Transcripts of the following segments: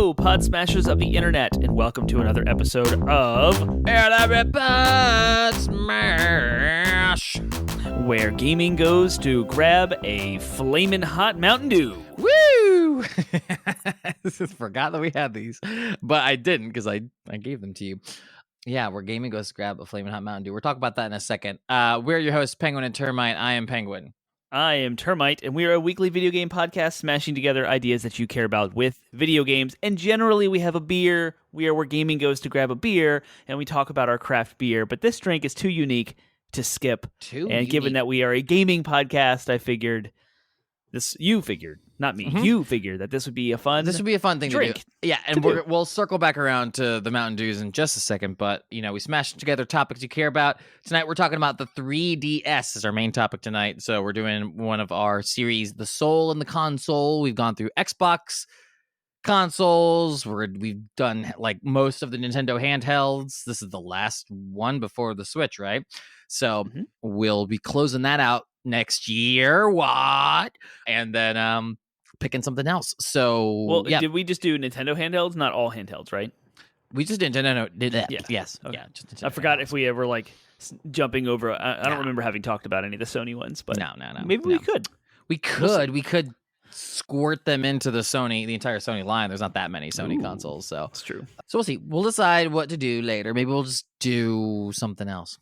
Hello, pod smashers of the internet, and welcome to another episode of Pod Smash, where gaming goes to grab a flamin' hot Mountain Dew. Woo! Forgot that we had these, but I didn't because I gave them to you. Yeah, where gaming goes to grab a flamin' hot Mountain Dew. We'll talk about that in a second. We're your hosts, Penguin and Termite. I am Penguin. I am Termite, and we are a weekly video game podcast smashing together ideas that you care about with video games. And generally, we have a beer. We are where gaming goes to grab a beer, and we talk about our craft beer. But this drink is too unique to skip. Given that we are a gaming podcast, I figured this. You figured, not me. Mm-hmm. You figured that this would be a fun. This would be a fun thing drink to do. Yeah, and we'll circle back around to the Mountain Dews in just a second. But we smashed together topics you care about. Tonight we're talking about the 3DS is our main topic tonight. So we're doing one of our series, The Soul and the Console. We've gone through Xbox consoles. We've done like most of the Nintendo handhelds. This is the last one before the Switch, right? So we'll be closing that out next year. What? And then picking something else. So did we just do Nintendo handhelds? Not all handhelds, right? We just did Nintendo. Did that? Yeah. Yes. Okay. Yeah. Just I forgot if we ever like jumping over. I don't remember having talked about any of the Sony ones, but no. Maybe we could. We could squirt them into the entire Sony line. There's not that many Sony consoles, so it's true. So we'll see. We'll decide what to do later. Maybe we'll just do something else.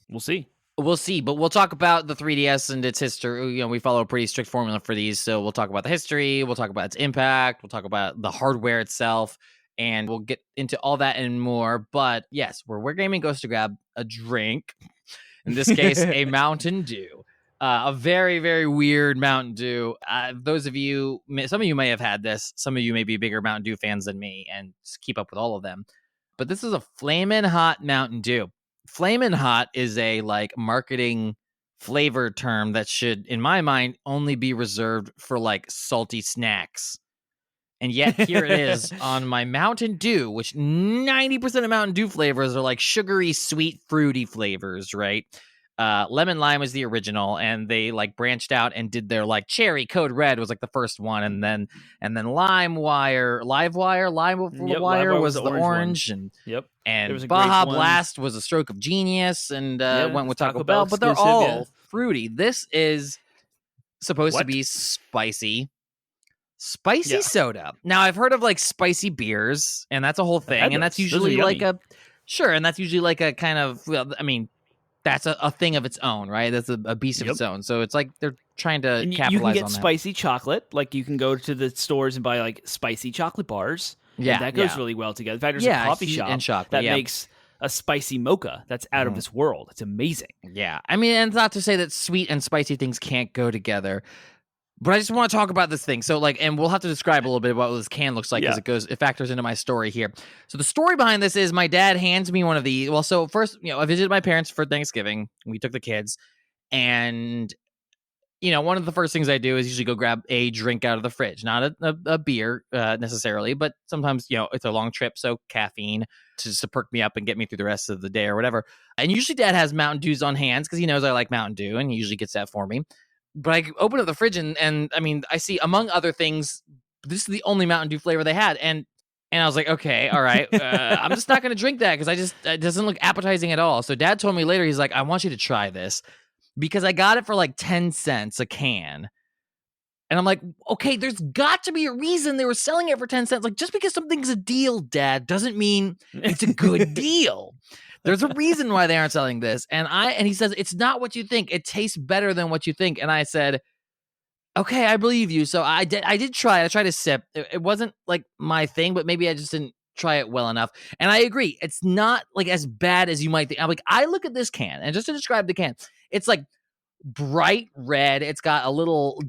We'll see, but we'll talk about the 3DS and its history. We follow a pretty strict formula for these, so we'll talk about the history, we'll talk about its impact, we'll talk about the hardware itself, and we'll get into all that and more. But yes, where gaming goes to grab a drink, in this case, a Mountain Dew. A very, very weird Mountain Dew. Those of you, some of you may have had this. Some of you may be bigger Mountain Dew fans than me and keep up with all of them. But this is a Flamin' Hot Mountain Dew. Flamin' Hot is a marketing flavor term that should, in my mind, only be reserved for salty snacks. And yet here it is on my Mountain Dew, which 90% of Mountain Dew flavors are sugary, sweet, fruity flavors, right? Lemon lime was the original, and they branched out and did their cherry code red was the first one, and then live wire was the orange, and Baja Blast was a stroke of genius, and went with Taco Bell, but they're all fruity. This is supposed to be spicy soda. Now I've heard of spicy beers, and that's a whole thing, and that's usually and that's usually a kind of, that's a thing of its own, right? That's a beast of its own. So it's they're trying to capitalize on that. You can get spicy chocolate. You can go to the stores and buy spicy chocolate bars. Yeah, and that goes really well together. In fact, there's a coffee shop that makes a spicy mocha that's out of this world. It's amazing. Yeah. And it's not to say that sweet and spicy things can't go together, but I just want to talk about this thing. So, and we'll have to describe a little bit about what this can looks like as it factors into my story here. So the story behind this is my dad hands me one of these. Well, so first, I visited my parents for Thanksgiving. We took the kids, and one of the first things I do is usually go grab a drink out of the fridge, not a beer necessarily, but sometimes it's a long trip, so caffeine to perk me up and get me through the rest of the day or whatever. And usually Dad has Mountain Dews on hands because he knows I like Mountain Dew, and he usually gets that for me. But I open up the fridge and I see, among other things, this is the only Mountain Dew flavor they had. And I was like, okay, all right. I'm just not going to drink that because it doesn't look appetizing at all. So Dad told me later, he's like, I want you to try this because I got it for 10 cents a can. And I'm like, okay, there's got to be a reason they were selling it for 10 cents. Just because something's a deal, Dad, doesn't mean it's a good deal. There's a reason why they aren't selling this. And he says, it's not what you think. It tastes better than what you think. And I said, okay, I believe you. So I did try it. I tried a sip. It wasn't my thing, but maybe I just didn't try it well enough. And I agree. It's not as bad as you might think. I look at this can, and just to describe the can, it's bright red. It's got a little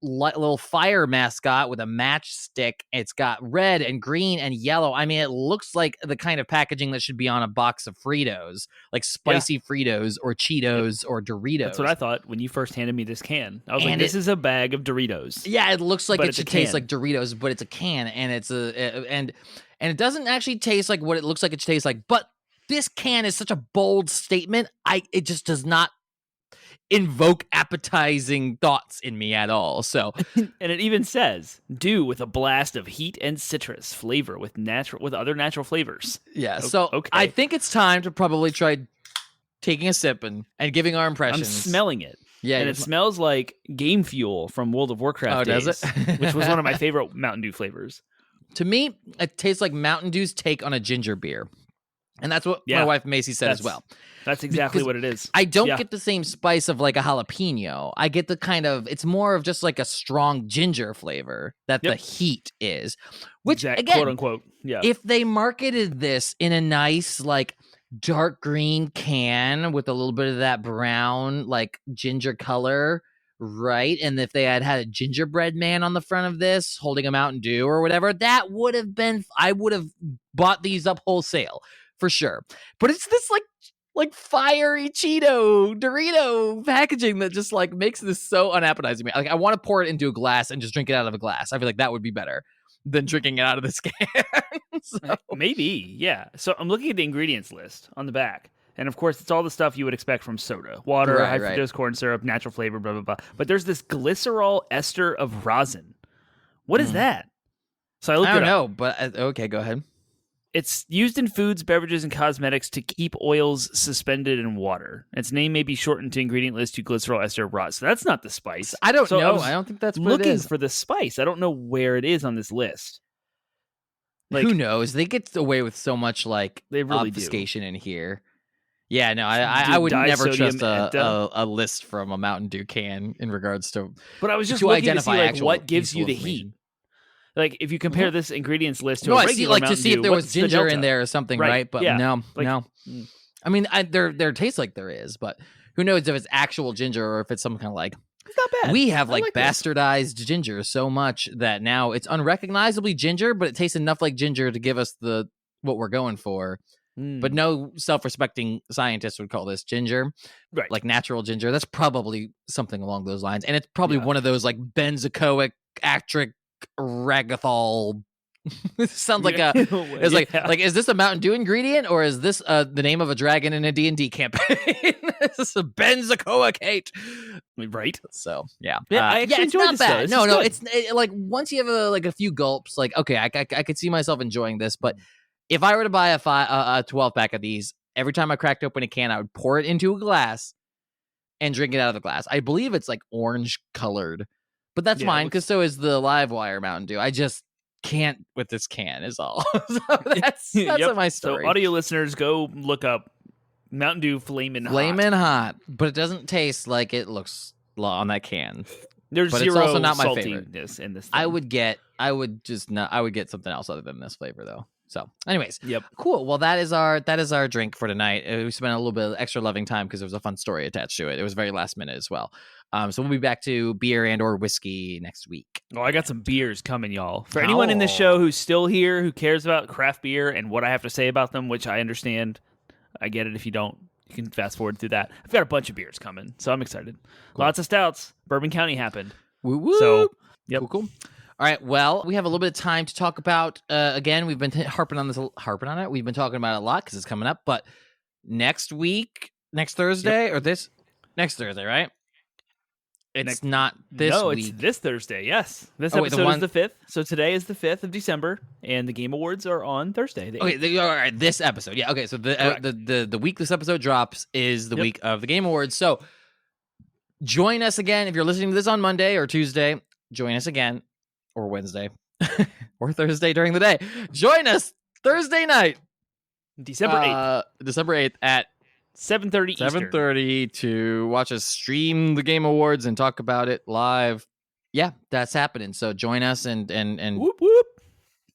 little fire mascot with a matchstick. It's got red and green and yellow. It looks like the kind of packaging that should be on a box of Fritos, spicy Fritos or Cheetos or Doritos. That's what I thought when you first handed me this can. I was this is a bag of Doritos. Yeah, it looks like it should taste like Doritos, but it's a can, and and it doesn't actually taste like what it looks like it should taste like. But this can is such a bold statement. It just does not. invoke appetizing thoughts in me at all. So, and it even says dew with a blast of heat and citrus flavor with other natural flavors. yeah. So okay. I think it's time to probably try taking a sip and giving our impressions. I'm smelling it. Yeah, and it smells like Game Fuel from World of Warcraft days, does it? which was one of my favorite Mountain Dew flavors. To me, it tastes like Mountain Dew's take on a ginger beer. And that's what my wife Macy said as well. That's exactly what it is. I don't get the same spice of like a jalapeno. I get the kind of, it's more of just like a strong ginger flavor that the heat is. Which, again, quote unquote, if they marketed this in a nice, like, dark green can with a little bit of that brown, like, ginger color, right? And if they had a gingerbread man on the front of this holding a Mountain Dew or whatever, that would have been, I would have bought these up wholesale. For sure. But it's this like fiery Cheeto Dorito packaging that just like makes this so unappetizing. Like I want to pour it into a glass and just drink it out of a glass. I feel like that would be better than drinking it out of this can. So. Maybe, yeah. So I'm looking at the ingredients list on the back. And of course, it's all the stuff you would expect from soda. Water, high fructose corn syrup, natural flavor, blah, blah, blah. But there's this glycerol ester of rosin. What is that? So I looked it up. I don't know, but okay, go ahead. It's used in foods, beverages, and cosmetics to keep oils suspended in water. Its name may be shortened to ingredient list to glycerol ester of rosin. So that's not the spice. I don't know. I don't think that's what it is. Looking for the spice. I don't know where it is on this list. Like, who knows? They get away with so much like they really obfuscation in here. Yeah, no, I would never trust a list from a Mountain Dew can in regards to. But I was just looking to see like what gives you the heat. Like if you compare this ingredients list to a regular Mountain Dew, to see if there was ginger in there or something, right? But no. I mean, there tastes like there is, but who knows if it's actual ginger or if it's some kind of like. It's not bad. We have like bastardized ginger so much that now it's unrecognizably ginger, but it tastes enough like ginger to give us what we're going for. But no self-respecting scientist would call this ginger, right? Like natural ginger. That's probably something along those lines, and it's probably one of those like benzoic actric ragathol. This sounds like a. It's like is this a Mountain Dew ingredient or is this the name of a dragon in a D&D campaign? Is this a benzoic, right? So yeah, I actually it's not this, bad. No, it's like once you have a few gulps, like okay, I could see myself enjoying this, but if I were to buy a 12-pack of these, every time I cracked open a can, I would pour it into a glass and drink it out of the glass. I believe it's like orange colored, but that's fine because so is the Livewire Mountain Dew. I just can't with this can is all. So that's my story. So audio listeners, go look up Mountain Dew Flamin' Hot, but it doesn't taste like it looks on that can. There's but zero it's also not my favorite in this thing. I would get something else other than this flavor though. So, anyways, yep, cool. Well, that is our drink for tonight. We spent a little bit of extra loving time because there was a fun story attached to it. It was very last minute as well. So we'll be back to beer and or whiskey next week. Oh, I got some beers coming, y'all. For anyone in this show who's still here, who cares about craft beer and what I have to say about them, which I understand. I get it. If you don't, you can fast forward through that. I've got a bunch of beers coming, so I'm excited. Cool. Lots of stouts. Bourbon County happened. Woo-woo. So, yep. Cool. All right, well, we have a little bit of time to talk about, again, we've been harping on it. We've been talking about it a lot because it's coming up, but next Thursday, next Thursday, right? It's not this week. No, it's this Thursday, yes. This episode is the 5th, so today is the 5th of December, and the Game Awards are on Thursday. Okay, all right, this episode, yeah, okay, so the week this episode drops is the week of the Game Awards, so join us again. If you're listening to this on Monday or Tuesday, join us again. Or Wednesday, or Thursday during the day. Join us Thursday night, December 8th at 7:30 Eastern. 7:30 to watch us stream the Game Awards and talk about it live. Yeah, that's happening. So join us and whoop, whoop.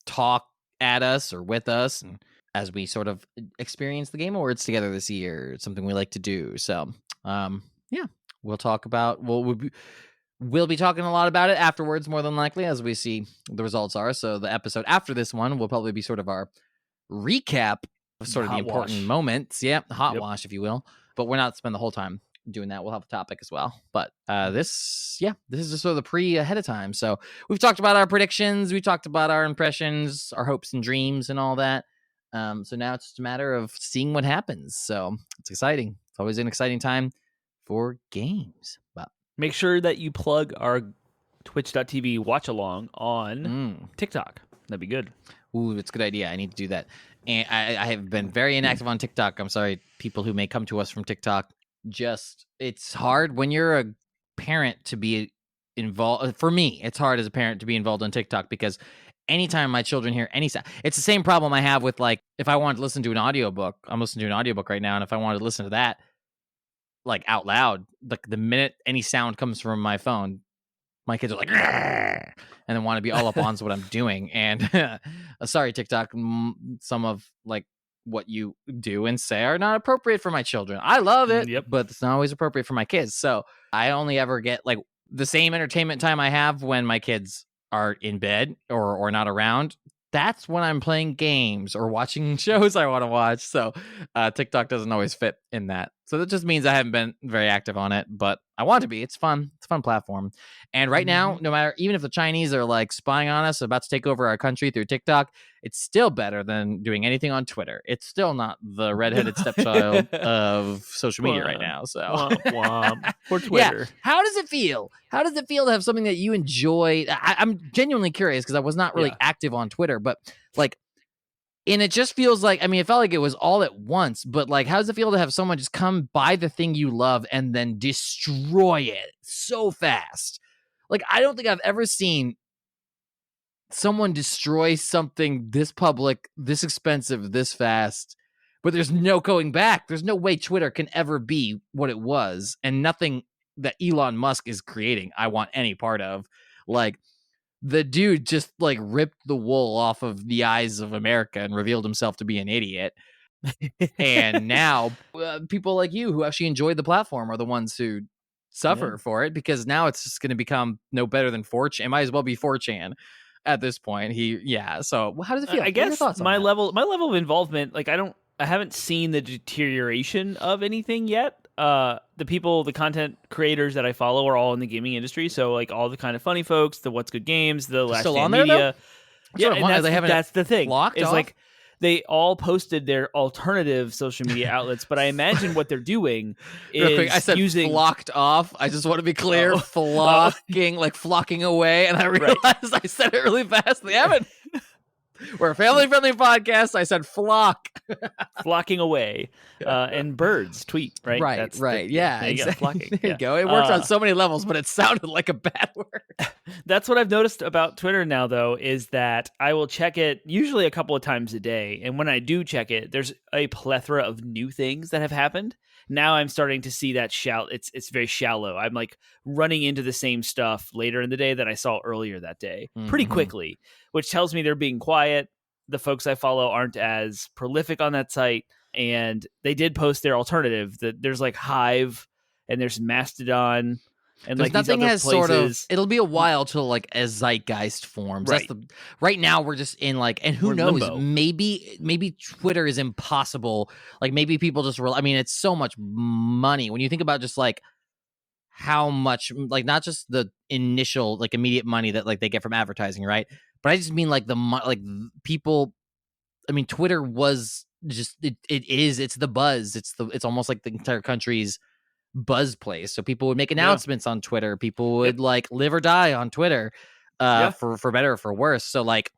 Talk at us or with us, and as we sort of experience the Game Awards together this year. It's something we like to do. So, yeah, we'll talk about. We'll be talking a lot about it afterwards, more than likely, as we see the results are. So the episode after this one will probably be sort of our recap of sort of the important moments. Yeah, hot wash, if you will. But we're not spend the whole time doing that. We'll have a topic as well. But this is just sort of the ahead of time. So we've talked about our predictions. We talked about our impressions, our hopes and dreams and all that. So now it's just a matter of seeing what happens. So it's exciting. It's always an exciting time for games. But Make sure that you plug our twitch.tv watch along on TikTok. That'd be good. Ooh, it's a good idea. I need to do that. And I have been very inactive on TikTok. I'm sorry, people who may come to us from TikTok. Just, it's hard when you're a parent to be involved. For me, it's hard as a parent to be involved on TikTok because anytime my children hear any sound, it's the same problem I have with, like, if I wanted to listen to an audiobook, I'm listening to an audiobook right now, and if I wanted to listen to that, like, out loud, like, the minute any sound comes from my phone, my kids are like, "Grr," and then want to be all up on what I'm doing. And sorry, TikTok, some of, like, what you do and say are not appropriate for my children. I love it, but it's not always appropriate for my kids. So I only ever get, like, the same entertainment time I have when my kids are in bed or not around. That's when I'm playing games or watching shows I want to watch. So TikTok doesn't always fit in that. So that just means I haven't been very active on it, but I want to be. It's fun. It's a fun platform. And right now, no matter, even if the Chinese are, like, spying on us, about to take over our country through TikTok, it's still better than doing anything on Twitter. It's still not the redheaded stepchild of social media right now. So womp, womp. For Twitter. Yeah. How does it feel? How does it feel to have something that you enjoy? I'm genuinely curious because I was not really active on Twitter, but, like, and it just feels like, I mean, it felt like it was all at once, but, like, how does it feel to have someone just come buy the thing you love and then destroy it so fast? Like, I don't think I've ever seen someone destroy something this public, this expensive, this fast, but there's no going back. There's no way Twitter can ever be what it was, and nothing that Elon Musk is creating I want any part of. Like, the dude just, like, ripped the wool off of the eyes of America and revealed himself to be an idiot. And now people like you who actually enjoy the platform are the ones who suffer for it, because now it's just going to become no better than 4chan. It might as well be 4chan at this point. So how does it feel? I guess my level of involvement, like, I haven't seen the deterioration of anything yet. The content creators that I follow are all in the gaming industry, so, like, all the kind of funny folks, the What's Good Games, the Last Stand Media. That's the thing. It's like they all posted their alternative social media outlets, but I imagine what they're doing is real quick, I said using flocked off. I just want to be clear, flocking, like flocking away, and I realized I said it really fast. They haven't. We're a family-friendly podcast. I said flock. Flocking away. And birds tweet, right? Right. Yeah, exactly. Flocking. There you go. It works on so many levels, but it sounded like a bad word. That's what I've noticed about Twitter now, though, is that I will check it usually a couple of times a day. And when I do check it, there's a plethora of new things that have happened. Now I'm starting to see that it's very shallow. I'm, like, running into the same stuff later in the day that I saw earlier that day pretty quickly, which tells me they're being quiet. The folks I follow aren't as prolific on that site, and they did post their alternative. That there's, like, Hive and there's Mastodon. And, like, nothing these other has places. Sort of. It'll be a while till, like, a zeitgeist forms. Right. Right now we're just in, like, and who knows? Limbo. Maybe Twitter is impossible. Like, maybe people just I mean, it's so much money when you think about just, like, how much, like, not just the initial, like, immediate money that, like, they get from advertising, right? But I just mean, like, people. I mean, Twitter was just it's the buzz. It's almost like the entire country's buzz place. So people would make announcements on Twitter. People would like live or die on Twitter, for better or for worse. So, like,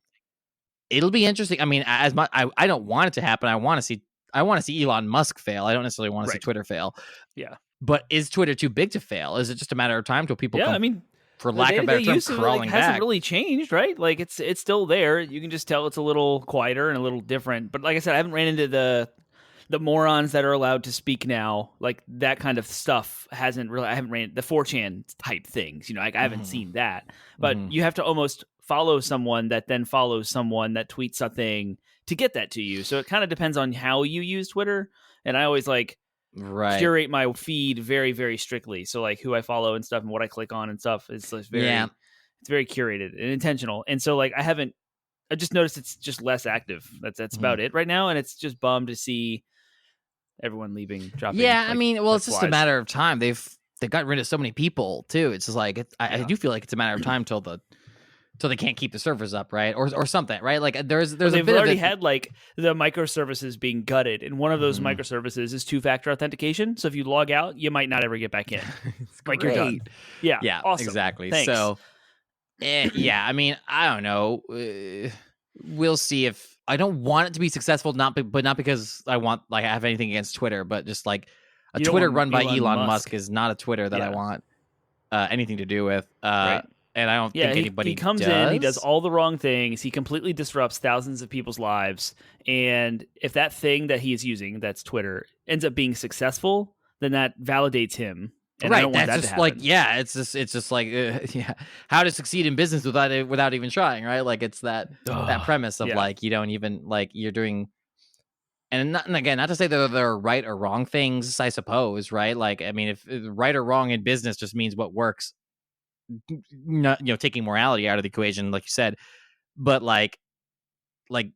it'll be interesting. I mean, as much I don't want it to happen. I want to see Elon Musk fail. I don't necessarily want to see Twitter fail. Yeah. But is Twitter too big to fail? Is it just a matter of time till people come, I mean, for lack of a better term, crawling back? Hasn't really changed, right? Like, it's still there. You can just tell it's a little quieter and a little different. But like I said, I haven't ran into the morons that are allowed to speak now. Like, that kind of stuff I haven't ran the 4chan type things. You know, like, I haven't seen that. But you have to almost follow someone that then follows someone that tweets something to get that to you. So it kind of depends on how you use Twitter. And I always, like, curate my feed very, very strictly. So, like, who I follow and stuff and what I click on and stuff is very, it's very curated and intentional. And so, like, I just noticed it's just less active. That's about it right now. And it's just bummed to see everyone leaving, dropping. Yeah. Like, I mean, well, it's just a matter of time. They've got rid of so many people too. It's just like, I do feel like it's a matter of time till so they can't keep the servers up, right? Or something, right? Like there's Well, a they've bit already of it. had like the microservices being gutted, and one of those Mhm. microservices is two-factor authentication. So if you log out, you might not ever get back in. It's Like you're done. great. Yeah, Yeah, awesome. exactly. Thanks. So, yeah, I mean, I don't know. We'll see if I don't want it to be successful, but not because I have anything against Twitter, but just like a You don't Twitter want run by Elon Elon Musk. Musk is not a Twitter that I Yeah. want anything to do with. Right. And I don't Yeah, think he anybody comes in, he does does. all the wrong things, he completely disrupts thousands of people's lives, and if that thing that he is using, that's Twitter, ends up being successful, then that validates him, and I Right, don't want that's that to just like happen. yeah, it's just like yeah, how to succeed in business without even trying, right? Like it's that Ugh. premise of Yeah. like you don't even like you're doing and again, not to say that there are right or wrong things, I suppose, right? Like I mean, if right or wrong in business just means what works, not taking morality out of the equation, like you said, but like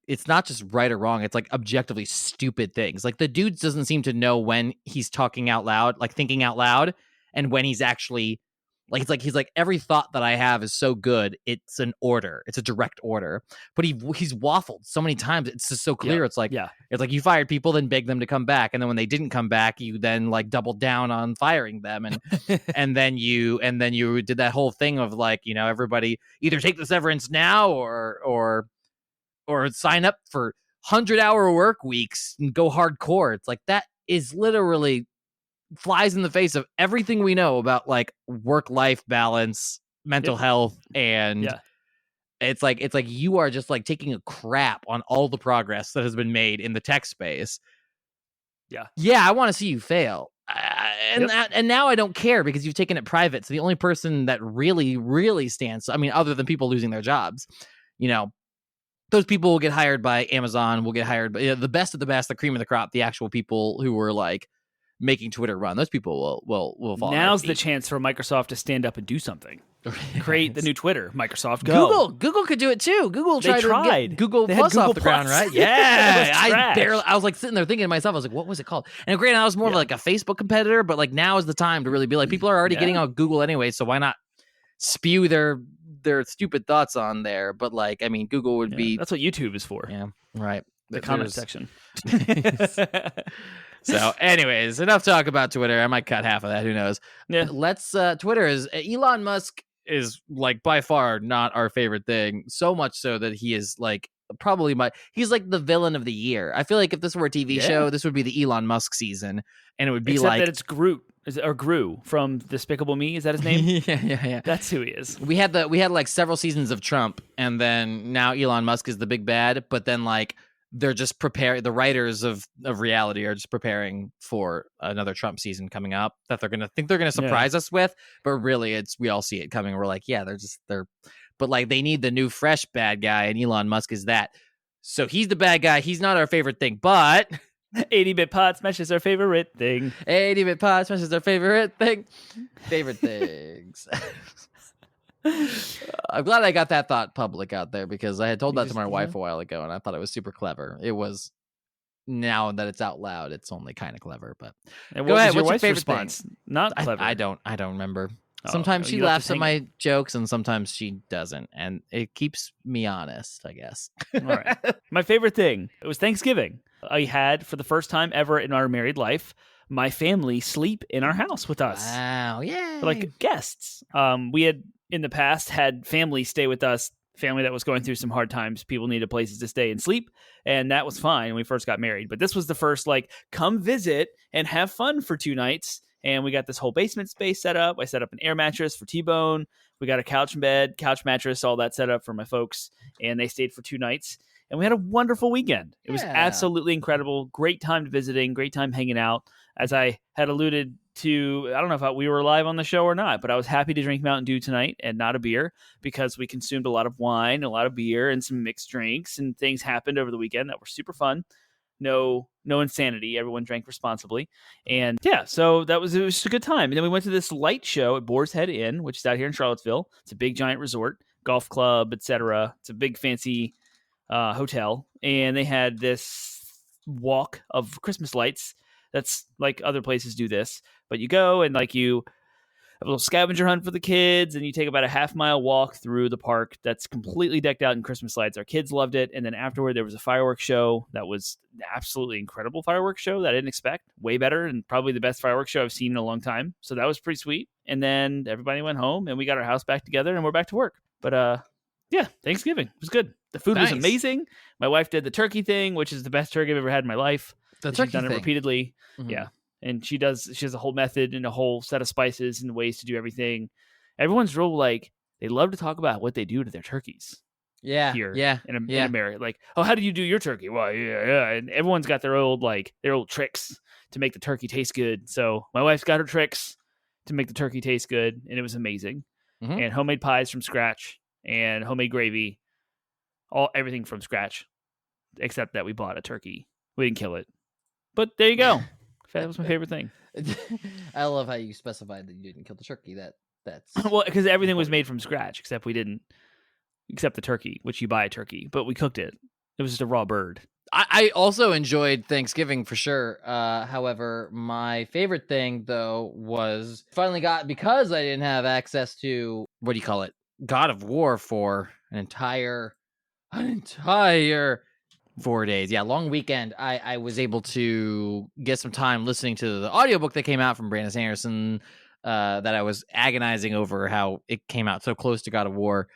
it's not just right or wrong, it's like objectively stupid things. Like the dude doesn't seem to know when he's talking out loud, like thinking out loud, and when he's actually like it's like he's like every thought that I have is so good, it's an order, it's a direct order. But he's waffled so many times, it's just so Yeah. clear. It's like Yeah. you fired people, then begged them to come back, and then when they didn't come back, you then like doubled down on firing them, and then you did that whole thing of like everybody either take the severance now or sign up for 100-hour work weeks and go hardcore. It's like that is literally flies in the face of everything we know about like work-life balance, mental Yep. health, and Yeah. it's like you are just like taking a crap on all the progress that has been made in the tech space. Yeah, I want to see you fail. And now I don't care because you've taken it private. So the only person that really stands, I mean, other than people losing their jobs, those people will get hired by Amazon, will get hired by the best of the best, the cream of the crop, the actual people who were like making Twitter run. Those people will fall on their Now's the feet. chance for Microsoft to stand up and do something. Create the new Twitter. Microsoft, go. Google could do it too. Google They tried to get Google They had Plus Google off the ground, Plus. right? Yeah, It was trash. I was like sitting there thinking to myself, I was like, what was it called? And granted, I was more of Yeah. like a Facebook competitor, but like now is the time to really be like, people are already Yeah. getting on Google anyway, so why not spew their stupid thoughts on there? But like, I mean, Google would be That's what YouTube is for. yeah, right. The comment section. So, anyways, enough talk about Twitter. I might cut half of that. Who knows? Yeah. Let's. Twitter is Elon Musk is like by far not our favorite thing. So much so that he is like probably he's like the villain of the year. I feel like if this were a TV show, this would be the Elon Musk season, and it would be Except like that it's Groot or Gru from Despicable Me. Is that his name? yeah. That's who he is. We had like several seasons of Trump, and then now Elon Musk is the big bad. But then like they're just preparing. The writers of reality are just preparing for another Trump season coming up that they're gonna surprise us with. But really, we all see it coming. We're like, yeah, but like they need the new fresh bad guy, and Elon Musk is that. So he's the bad guy. He's not our favorite thing, but 80-bit pot smash is our favorite thing. 80-bit pot smash is our favorite thing. Favorite things. I'm glad I got that thought public out there because I had told that to my wife a while ago, and I thought it was super clever. It was. Now that it's out loud, it's only kind of clever. But And go what ahead. was your What's your wife's favorite response? thing? Not clever. I don't remember. Oh, Sometimes she you'll have laughs to at hang my jokes, and sometimes she doesn't, and it keeps me honest, I guess. All right. My favorite thing. It was Thanksgiving. I had for the first time ever in our married life my family sleep in our house with us. Wow, yeah. Like guests. We had in the past had family stay with us, family that was going through some hard times. People needed places to stay and sleep, and that was fine when we first got married. But this was the first like come visit and have fun for 2 nights. And we got this whole basement space set up. I set up an air mattress for T-Bone. We got a couch mattress, all that set up for my folks, and they stayed for 2 nights. And we had a wonderful weekend. It was absolutely incredible. Great time visiting, great time hanging out. As I had alluded to, I don't know if we were live on the show or not, but I was happy to drink Mountain Dew tonight and not a beer because we consumed a lot of wine, a lot of beer, and some mixed drinks, and things happened over the weekend that were super fun. No insanity. Everyone drank responsibly. And yeah, so it was just a good time. And then we went to this light show at Boar's Head Inn, which is out here in Charlottesville. It's a big giant resort, golf club, etc. It's a big fancy hotel. And they had this walk of Christmas lights. That's like other places do this, but you go and like you a little scavenger hunt for the kids, and you take about a half-mile walk through the park that's completely decked out in Christmas lights. Our kids loved it, and then afterward there was a fireworks show that was an absolutely incredible fireworks show that I didn't expect. Way better, and probably the best fireworks show I've seen in a long time. So that was pretty sweet. And then everybody went home, and we got our house back together, and we're back to work. But yeah, Thanksgiving was good. The food was amazing. My wife did the turkey thing, which is the best turkey I've ever had in my life. The turkey She's done it repeatedly. Mm-hmm. Yeah. And she has a whole method and a whole set of spices and ways to do everything. Everyone's real like, they love to talk about what they do to their turkeys. Yeah. Here in yeah. America. Like, oh, how do you do your turkey? Well, yeah. And everyone's got their old tricks to make the turkey taste good. So my wife's got her tricks to make the turkey taste good, and it was amazing. Mm-hmm. And homemade pies from scratch and homemade gravy. Everything from scratch, except that we bought a turkey. We didn't kill it. But there you go. That was my favorite thing. I love how you specified that you didn't kill the turkey. That's well, because everything was made from scratch, except the turkey, which you buy a turkey, but we cooked it. It was just a raw bird. I also enjoyed Thanksgiving for sure. However, my favorite thing though was because I didn't have access to God of War for an entire 4 days. Yeah, long weekend. I was able to get some time listening to the audiobook that came out from Brandon Sanderson that I was agonizing over how it came out so close to God of War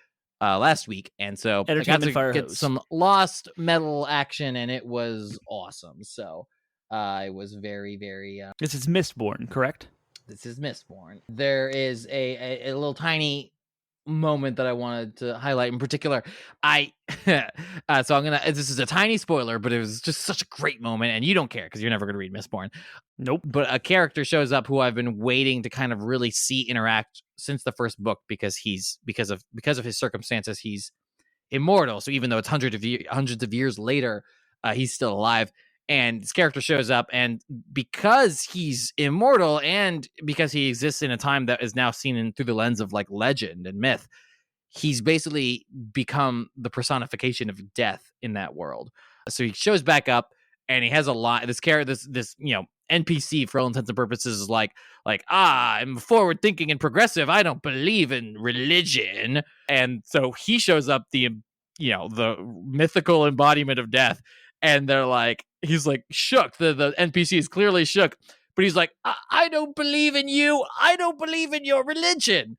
last week. And so I got to get some Lost Metal action, and it was awesome. So I was very, very... This is Mistborn, correct? This is Mistborn. There is a little tiny moment that I wanted to highlight in particular. This is a tiny spoiler, but it was just such a great moment, and you don't care because you're never going to read Mistborn. Nope. But a character shows up who I've been waiting to kind of really see interact since the first book, because because of his circumstances, he's immortal. So even though it's hundreds of years later, he's still alive. And this character shows up, and because he's immortal and because he exists in a time that is now seen through the lens of like legend and myth, he's basically become the personification of death in that world. So he shows back up, and he has a lot. This character, this NPC, for all intents and purposes, is like I'm forward thinking and progressive. I don't believe in religion, and so he shows up, the mythical embodiment of death. And he's like shook. The NPC is clearly shook, but he's like, I don't believe in you. I don't believe in your religion.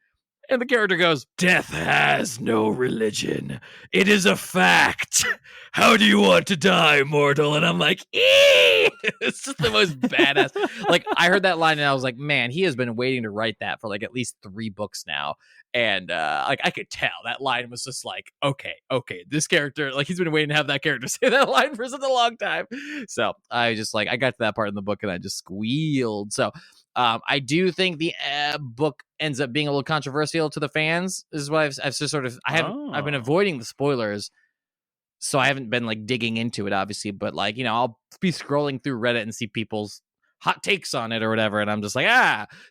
And the character goes, death has no religion. It is a fact. How do you want to die, mortal? And I'm like, eee! It's just the most badass. I heard that line and I was like, man, he has been waiting to write that for at least 3 books now. And I could tell that line was just okay, this character, he's been waiting to have that character say that line for such a long time. So I just I got to that part in the book and I just squealed. So I do think the book ends up being a little controversial to the fans. This is why I've just I've been avoiding the spoilers, so I haven't been digging into it, obviously. But I'll be scrolling through Reddit and see people's hot takes on it or whatever, and I'm just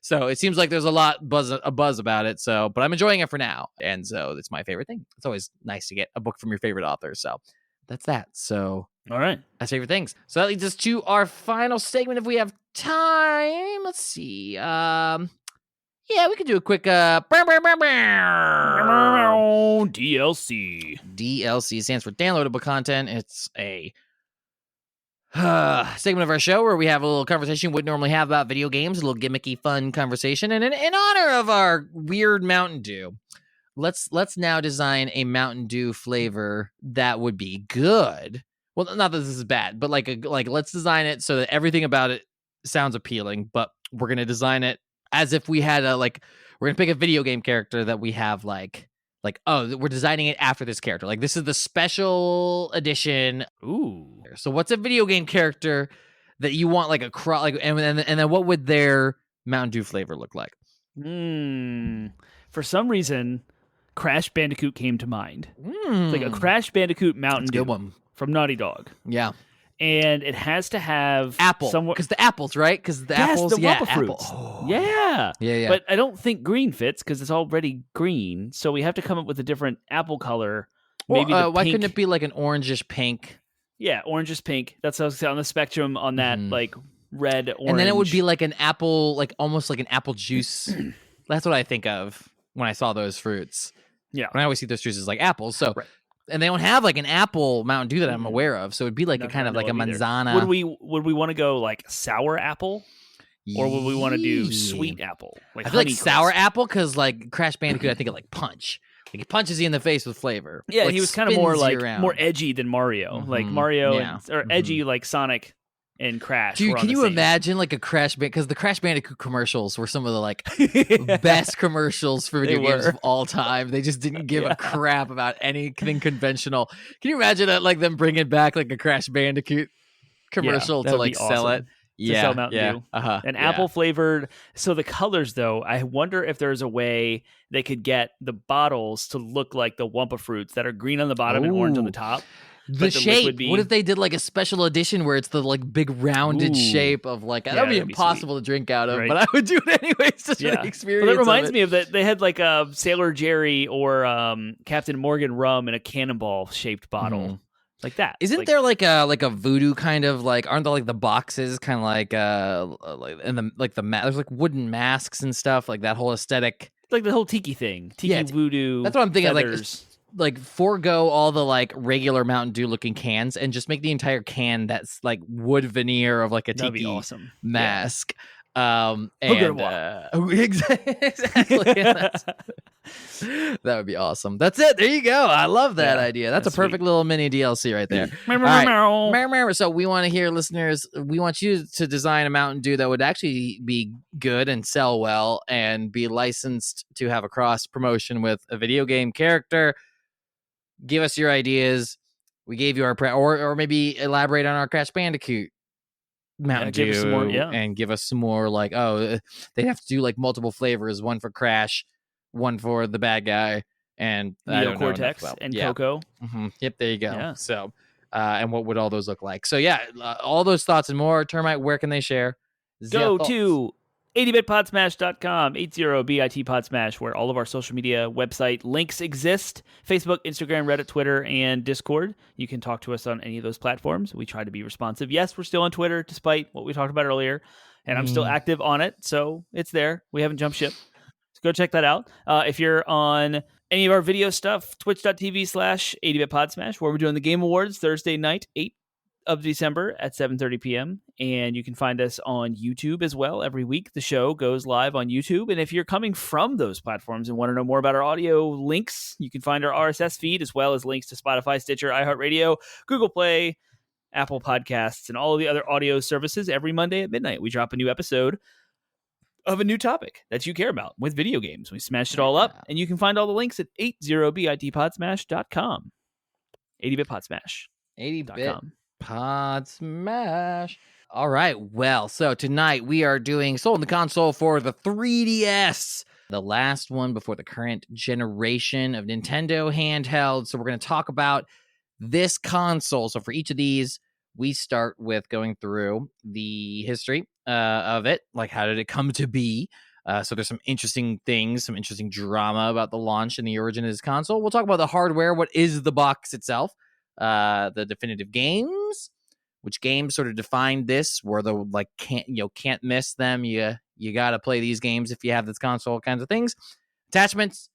So it seems like there's a buzz about it. So, but I'm enjoying it for now, and so it's my favorite thing. It's always nice to get a book from your favorite author. So that's that. So. All right. That's favorite things. So that leads us to our final segment if we have time. Let's see. Yeah, we could do a quick DLC. DLC stands for downloadable content. It's a segment of our show where we have a little conversation we would normally have about video games, a little gimmicky, fun conversation. And in honor of our weird Mountain Dew, let's now design a Mountain Dew flavor that would be good. Well, not that this is bad, but let's design it so that everything about it sounds appealing. But we're gonna design it as if we had we're gonna pick a video game character that we have we're designing it after this character. This is the special edition. Ooh. So what's a video game character that you want and then what would their Mountain Dew flavor look like? For some reason, Crash Bandicoot came to mind. It's like a Crash Bandicoot Mountain Dew. Good one. From Naughty Dog. Yeah. And it has to have apple. Because the apples, right? Because the apples, the Wumpa fruits. Oh. Yeah. Yeah. But I don't think green fits because it's already green. So we have to come up with a different apple color. Maybe why couldn't it be an orangish pink? Yeah, orangish pink. That's what I was saying, on the spectrum on that red, orange. And then it would be an apple, almost like an apple juice That's what I think of when I saw those fruits. Yeah. When I always see those fruits as like apples. So, Right. and they don't have like an apple Mountain Dew that I'm aware of. So it'd be like a kind of like a manzana. Would we want to go like sour apple? Or would we want to do sweet apple? Like I feel like sour apple because like Crash Bandicoot, I think of like punch. Like he punches you in the face with flavor. Yeah, like, he was kind of more like more edgy than Mario. Like Mario or edgy like Sonic and Crash. Dude, can you imagine like a Crash Bandicoot? Because the Crash Bandicoot commercials were some of the like best commercials for video games of all time. They just didn't give a crap about anything conventional. Can you imagine that? Like them bringing back like a Crash Bandicoot commercial to like sell it. Sell Mountain Dew. And apple flavored. So the colors, though, I wonder if there's a way they could get the bottles to look like the Wumpa fruits that are green on the bottom and orange on the top. The shape. What if they did like a special edition where it's the like big rounded shape of like that would be impossible to drink out of, but I would do it anyways just for the experience. Well, that reminds me of that. They had like a Sailor Jerry or Captain Morgan rum in a cannonball shaped bottle. Like that. Isn't there like a voodoo kind of like, aren't there like the boxes kind of like and the there's like wooden masks and stuff, like that whole aesthetic, like the whole tiki thing, voodoo. That's what I'm thinking. Feathers. Like forego all the like regular Mountain Dew looking cans and just make the entire can that's like would veneer of like a tiki mask. Exactly. That would be awesome. That's it. There you go. I love that idea. That's a perfect little mini DLC right there. All right. So we want to hear, listeners, we want you to design a Mountain Dew that would actually be good and sell well and be licensed to have a cross promotion with a video game character. Give us your ideas. We gave you our or maybe elaborate on our Crash Bandicoot Mountain Dew, give us some more, and give us some more like, they'd have to do like multiple flavors, one for Crash, one for the bad guy, and Neo Cortex and Coco. Yep, there you go. Yeah. So, and what would all those look like? So yeah, all those thoughts and more. Termite, where can they share? Go to 80bitpodsmash.com, 80BIT where all of our social media website links exist. Facebook, Instagram, Reddit, Twitter, and Discord. You can talk to us on any of those platforms. We try to be responsive. Yes, we're still on Twitter, despite what we talked about earlier, and I'm still active on it, so it's there. We haven't jumped ship. So go check that out. If you're on any of our video stuff, twitch.tv/80bitpodsmash, where we're doing the Game Awards Thursday night, 8th of December at 7:30 p.m. And you can find us on YouTube as well. Every week, the show goes live on YouTube. And if you're coming from those platforms and want to know more about our audio links, you can find our RSS feed as well as links to Spotify, Stitcher, iHeartRadio, Google Play, Apple Podcasts, and all of the other audio services. Every Monday at midnight, we drop a new episode of a new topic that you care about with video games. We smashed it all up, and you can find all the links at 80bitpodsmash.com. 80bit podsmash. 80bit Podsmash. All right. Well, so tonight we are doing Sold in the Console for the 3DS, the last one before the current generation of Nintendo handhelds. So we're going to talk about this console. So for each of these, we start with going through the history of it. Like, how did it come to be? So there's some interesting things, some interesting drama about the launch and the origin of this console. We'll talk about the hardware. What is the box itself? The definitive games, which games sort of defined this, where the like can't miss them. You gotta play these games if you have this console, kinds of things, attachments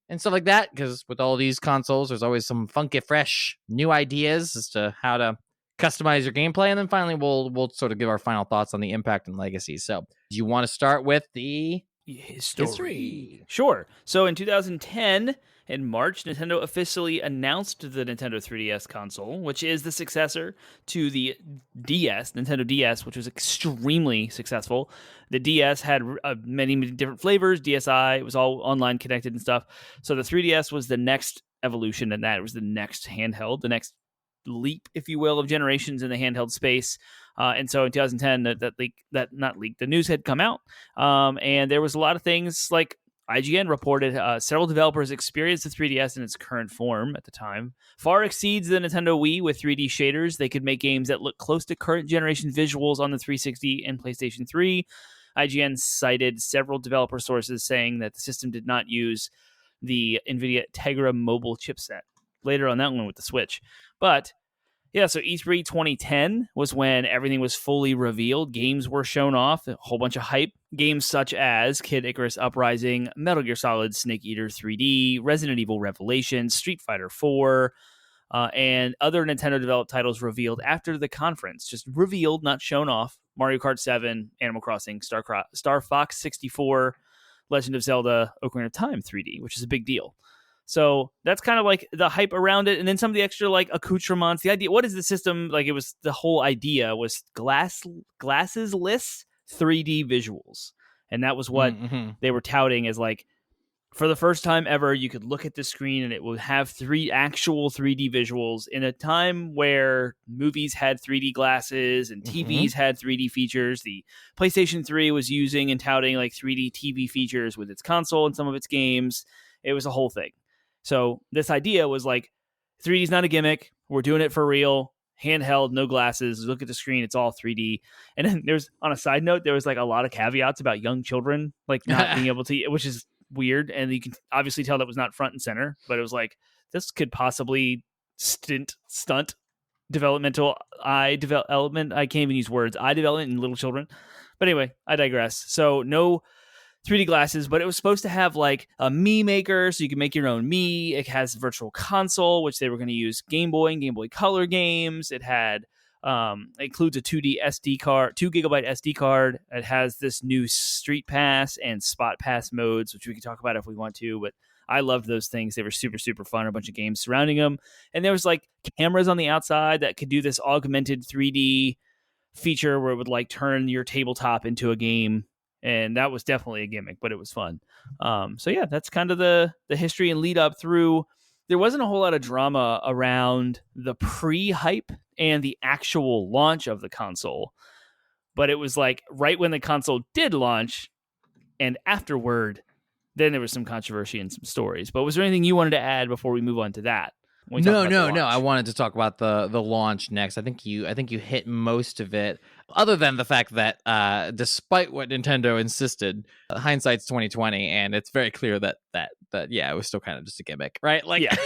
and stuff like that. Because with all these consoles, there's always some funky, fresh, new ideas as to how to customize your gameplay. And then finally, we'll sort of give our final thoughts on the impact and legacy. So, do you want to start with the history? Sure. So in 2010. In March, Nintendo officially announced the Nintendo 3DS console, which is the successor to the DS, Nintendo DS, which was extremely successful. The DS had many different flavors, DSi, it was all online connected and stuff. So the 3DS was the next evolution in that. It was the next handheld, the next leap, if you will, of generations in the handheld space. And so in 2010, the news had come out, and there was a lot of things like IGN reported several developers experienced the 3DS in its current form at the time far exceeds the Nintendo Wii with 3D shaders. They could make games that look close to current generation visuals on the 360 and PlayStation 3. IGN cited several developer sources saying that the system did not use the NVIDIA Tegra mobile chipset. Later on that one with the Switch. But yeah, so E3 2010 was when everything was fully revealed. Games were shown off, a whole bunch of hype games such as Kid Icarus Uprising, Metal Gear Solid Snake Eater 3D, Resident Evil Revelations, Street Fighter 4, and other Nintendo developed titles revealed after the conference. Just revealed, not shown off. Mario Kart 7, Animal Crossing, Star Fox 64, Legend of Zelda, Ocarina of Time 3D, which is a big deal. So that's kind of like the hype around it. And then some of the extra like accoutrements, the idea, what is the system? Like it was, the whole idea was glasses-less 3D visuals. And that was what they were touting as like, for the first time ever, you could look at the screen and it would have actual 3D visuals in a time where movies had 3D glasses and TVs had 3D features. The PlayStation 3 was using and touting like 3D TV features with its console and some of its games. It was a whole thing. So this idea was like, 3D is not a gimmick. We're doing it for real. Handheld, no glasses. Look at the screen. It's all 3D. And then there's, on a side note, there was like a lot of caveats about young children, like not being able to, which is weird. And you can obviously tell that was not front and center, but it was like, this could possibly stunt developmental eye development. I can't even use words. Eye development in little children. But anyway, I digress. So no 3D glasses, but it was supposed to have like a Mii maker, so you can make your own Mii. It has virtual console, which they were going to use Game Boy and Game Boy Color games. It had it includes a 2D SD card, 2 GB SD card. It has this new Street Pass and Spot Pass modes, which we can talk about if we want to, but I loved those things. They were super, super fun. A bunch of games surrounding them. And there was like cameras on the outside that could do this augmented 3D feature where it would like turn your tabletop into a game. And that was definitely a gimmick, but it was fun. So yeah, that's kind of the history and lead up through. There wasn't a whole lot of drama around the pre-hype and the actual launch of the console. But it was like right when the console did launch and afterward, then there was some controversy and some stories. But was there anything you wanted to add before we move on to that? No. I wanted to talk about the launch next. I think you hit most of it, other than the fact that despite what Nintendo insisted, hindsight's 2020, and it's very clear that yeah, it was still kind of just a gimmick, right? Like, yeah,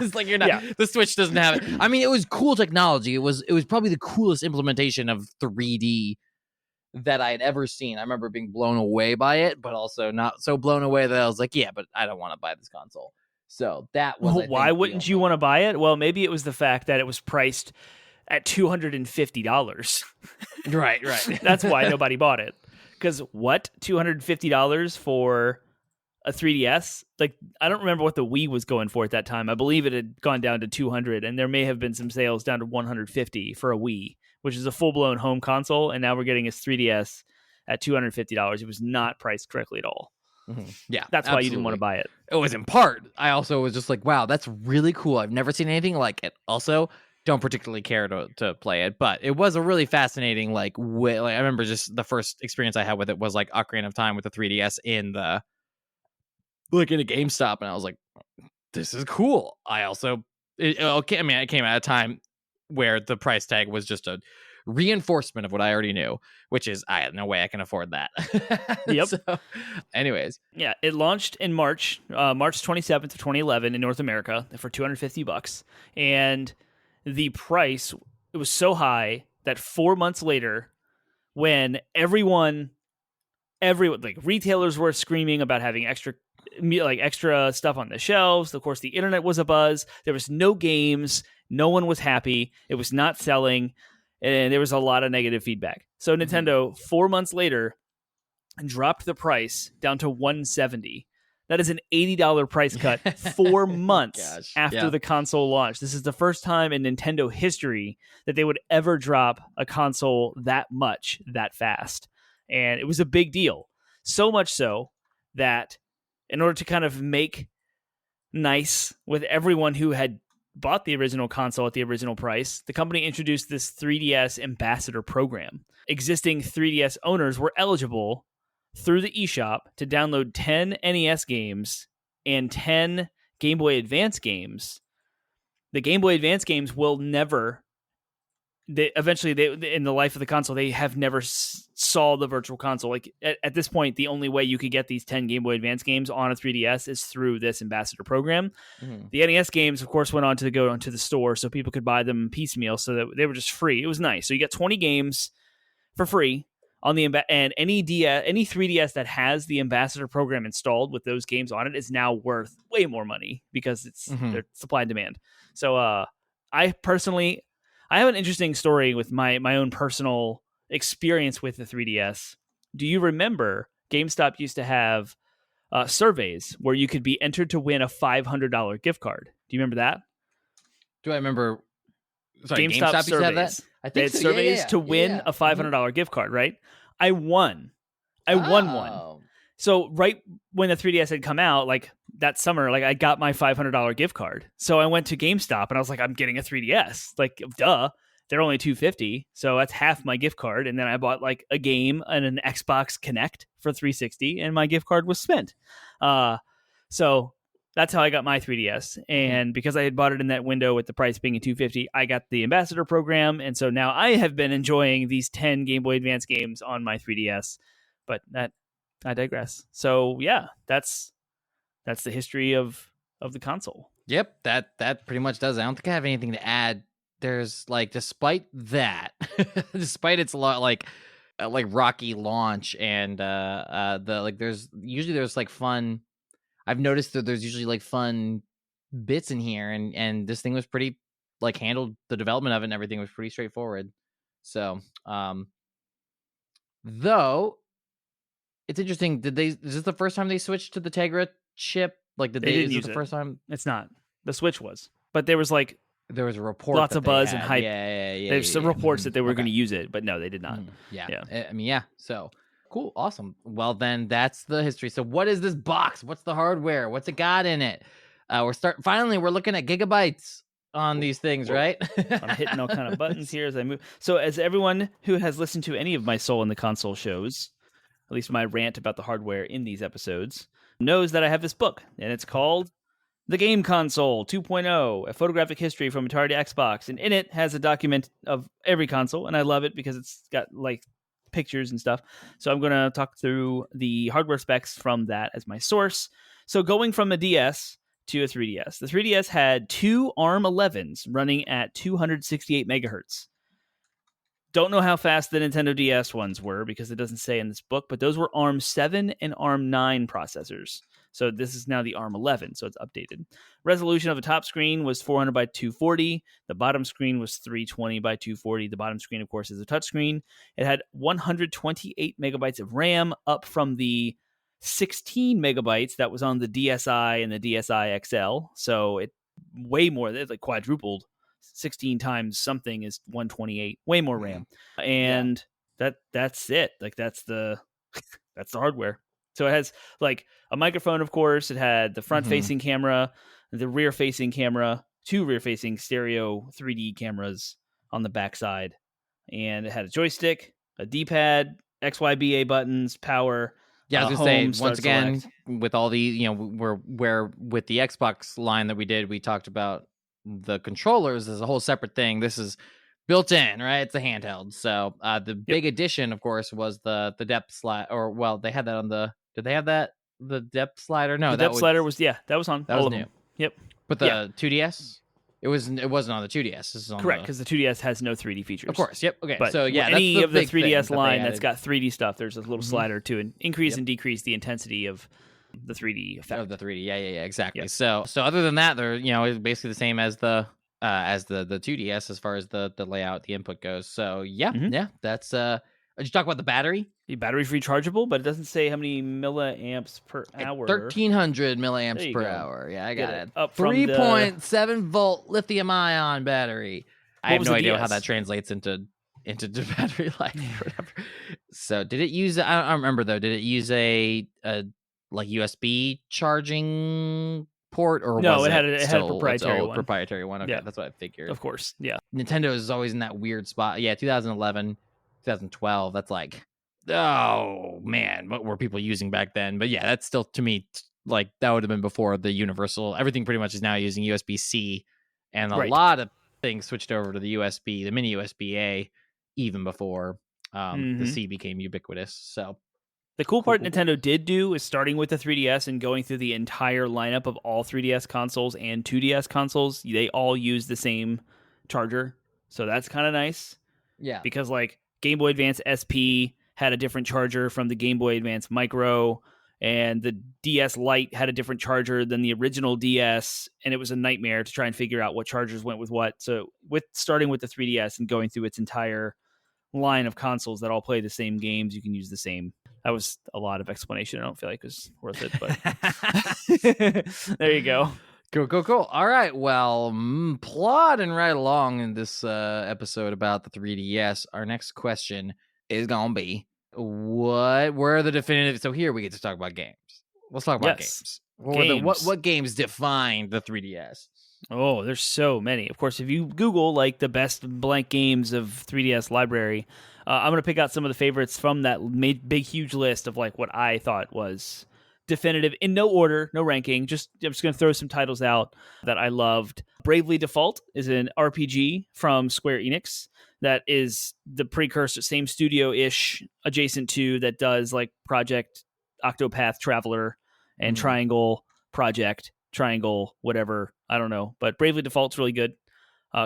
it's like you're not. The Switch doesn't have it. I mean, it was cool technology. It was probably the coolest implementation of 3D that I had ever seen. I remember being blown away by it, but also not so blown away that I was like, yeah, but I don't want to buy this console. So that was. Well, why wouldn't you want to buy it? Well, maybe it was the fact that it was priced at $250. Right. That's why nobody bought it. Because what? $250 for a 3DS? Like, I don't remember what the Wii was going for at that time. I believe it had gone down to $200, and there may have been some sales down to $150 for a Wii, which is a full-blown home console. And now we're getting a 3DS at $250. It was not priced correctly at all. Yeah, that's why you didn't want to buy it. It was in part. I also was just like, wow, that's really cool. I've never seen anything like it. Also, don't particularly care to play it, but it was a really fascinating like I remember just the first experience I had with it was like Ocarina of Time with the 3DS in a GameStop, and I was like, this is cool. It came at a time where the price tag was just a reinforcement of what I already knew, which is I had no way I can afford that. Yep. So, anyways, yeah, it launched in March 27th of 2011 in North America for $250, and the price, it was so high that 4 months later, when everyone like retailers were screaming about having extra stuff on the shelves. Of course, the internet was abuzz. There was no games. No one was happy. It was not selling. And there was a lot of negative feedback. So Nintendo, 4 months later, dropped the price down to $170. That is an $80 price cut 4 months after the console launch. This is the first time in Nintendo history that they would ever drop a console that much, that fast. And it was a big deal. So much so that in order to kind of make nice with everyone who had bought the original console at the original price, the company introduced this 3DS Ambassador program. Existing 3DS owners were eligible through the eShop to download 10 NES games and 10 Game Boy Advance games. The Game Boy Advance games will never... Eventually, in the life of the console, they have never saw the virtual console. Like at this point, the only way you could get these 10 Game Boy Advance games on a 3DS is through this Ambassador program. The NES games, of course, went on to go onto the store so people could buy them piecemeal, so that they were just free. It was nice. So you get 20 games for free on the and any 3DS that has the Ambassador program installed with those games on it is now worth way more money because it's their supply and demand. So I have an interesting story with my own personal experience with the 3DS. Do you remember GameStop used to have surveys where you could be entered to win a $500 gift card? Do you remember that? Do I remember? Sorry, GameStop used to have that? surveys. I They think had so. surveys to win a $500 gift card, right? I won. I won one. So right when the 3DS had come out, like that summer, like I got my $500 gift card. So I went to GameStop and I was like, I'm getting a 3DS. Like, duh. They're only $250, so that's half my gift card. And then I bought like a game and an Xbox Connect for $360, and my gift card was spent. So that's how I got my 3DS. And because I had bought it in that window with the price being $250, I got the Ambassador program, and so now I have been enjoying these 10 Game Boy Advance games on my 3DS. But I digress. So yeah, that's the history of the console. Yep, that pretty much does it. I don't think I have anything to add. There's like, despite that, despite its like rocky launch and the like, there's like fun. I've noticed that there's usually like fun bits in here, and this thing was pretty like handled, the development of it and everything was pretty straightforward. So though it's interesting, is this the first time they switched to the Tegra chip? Like, they didn't use the it. first time? It's not. The Switch was, but there was like. There was a report, lots of buzz and hype. There's some reports that they were going to use it, but no, they did not. Yeah. I mean, yeah. So cool, awesome. Well, then that's the history. So, what is this box? What's the hardware? What's it got in it? Finally, we're looking at gigabytes on these things, right? I'm hitting all kind of buttons here as I move. So, as everyone who has listened to any of my Soul in the Console shows, at least my rant about the hardware in these episodes, knows that I have this book, and it's called The Game Console 2.0, a photographic history from Atari to Xbox. And in it has a document of every console, and I love it because it's got like pictures and stuff. So I'm going to talk through the hardware specs from that as my source. So going from a DS to a 3DS. The 3DS had two ARM11s running at 268 megahertz. Don't know how fast the Nintendo DS ones were because it doesn't say in this book, but those were ARM7 and ARM9 processors. So this is now the ARM11, so it's updated. Resolution of the top screen was 400 by 240. The bottom screen was 320 by 240. The bottom screen, of course, is a touchscreen. It had 128 megabytes of RAM, up from the 16 megabytes that was on the DSi and the DSi XL. So it way more. It's like quadrupled. 16 times something is 128. Way more RAM, and that's it. Like that's the hardware. So it has like a microphone, of course. It had the front-facing camera, the rear-facing camera, two rear-facing stereo 3D cameras on the backside, and it had a joystick, a D-pad, XYBA buttons, power. Yeah, I was gonna say, once again, with all the, where with the Xbox line that we did, we talked about the controllers as a whole separate thing. This is built in, right? It's a handheld. So the big addition, of course, was the depth slide. Or, well, they had that on the. Did they have that? The depth slider? No, the depth slider was that was on. That was new. Yep. But the 2DS, it wasn't on the 2DS. This is on correct, because the 2DS has no 3D features. Of course. Yep. Okay. But so yeah, any that's of the 3DS line that's got 3D stuff, there's a little slider to increase and decrease the intensity of the 3D effect. Of the 3D. Yeah. Exactly. Yep. So other than that, they're it's basically the same as the 2DS as far as the layout, the input goes. So yeah, that's did you talk about the battery? The battery's rechargeable, but it doesn't say how many milliamps per hour. 1,300 milliamps per hour. Yeah, I got it. 3.7 volt lithium ion battery. I have no idea how that translates into the battery life or whatever. So did it use? I don't remember though. Did it use a like USB charging port, or no? Was it had a proprietary one. Proprietary one. Okay, that's what I figured. Of course, yeah. Nintendo is always in that weird spot. Yeah, 2011, 2012. That's like, oh man, what were people using back then? But yeah, that's still, to me, like that would have been before the universal. Everything pretty much is now using USB-C, and a lot of things switched over to the USB, the mini USB-A, even before the C became ubiquitous. So the cool part Nintendo did do is starting with the 3DS and going through the entire lineup of all 3DS consoles and 2DS consoles. They all use the same charger, so that's kind of nice. Yeah, because like Game Boy Advance SP had a different charger from the Game Boy Advance Micro, and the DS Lite had a different charger than the original DS, and it was a nightmare to try and figure out what chargers went with what. So starting with the 3DS and going through its entire line of consoles that all play the same games, you can use the same. That was a lot of explanation. I don't feel like it was worth it, but there you go. Cool. All right. Well, plodding right along in this episode about the 3DS, our next question is going to be, what were the definitive... So here we get to talk about games. Let's talk about games. What games defined the 3DS? Oh, there's so many. Of course, if you Google like the best blank games of 3DS library, I'm going to pick out some of the favorites from that big, huge list of like what I thought was definitive in no order, no ranking. I'm just going to throw some titles out that I loved. Bravely Default is an RPG from Square Enix that is the precursor, same studio-ish adjacent to that does like Project Octopath Traveler and Triangle Project, Triangle, whatever. I don't know. But Bravely Default's really good.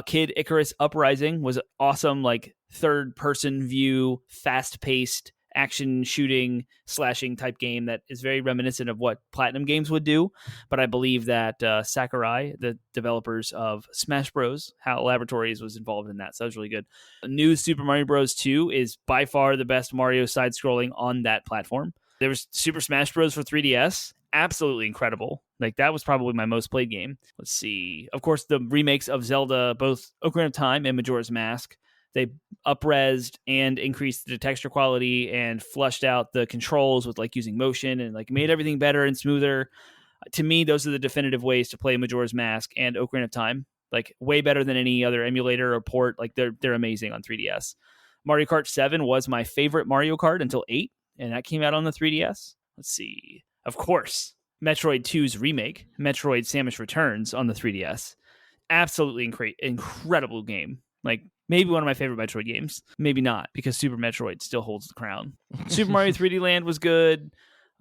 Kid Icarus Uprising was awesome, like third-person view, fast-paced action shooting slashing type game that is very reminiscent of what Platinum Games would do, but I believe that Sakurai, the developers of Smash Bros. HAL Laboratories, was involved in that, so that was really good. New Super Mario Bros. 2 is by far the best Mario side-scrolling on that platform. There was Super Smash Bros. For 3DS, absolutely incredible. Like, that was probably my most played game. Let's see. Of course, the remakes of Zelda, both Ocarina of Time and Majora's Mask, they up-resed and increased the texture quality and flushed out the controls with like using motion and like made everything better and smoother. To me, those are the definitive ways to play Majora's Mask and Ocarina of Time. Like, way better than any other emulator or port. Like, they're amazing on 3DS. Mario Kart 7 was my favorite Mario Kart until 8, and that came out on the 3DS. Let's see. Of course, Metroid 2's remake, Metroid Samus Returns, on the 3DS. Absolutely incredible game. Like, maybe one of my favorite Metroid games. Maybe not, because Super Metroid still holds the crown. Super Mario 3D Land was good.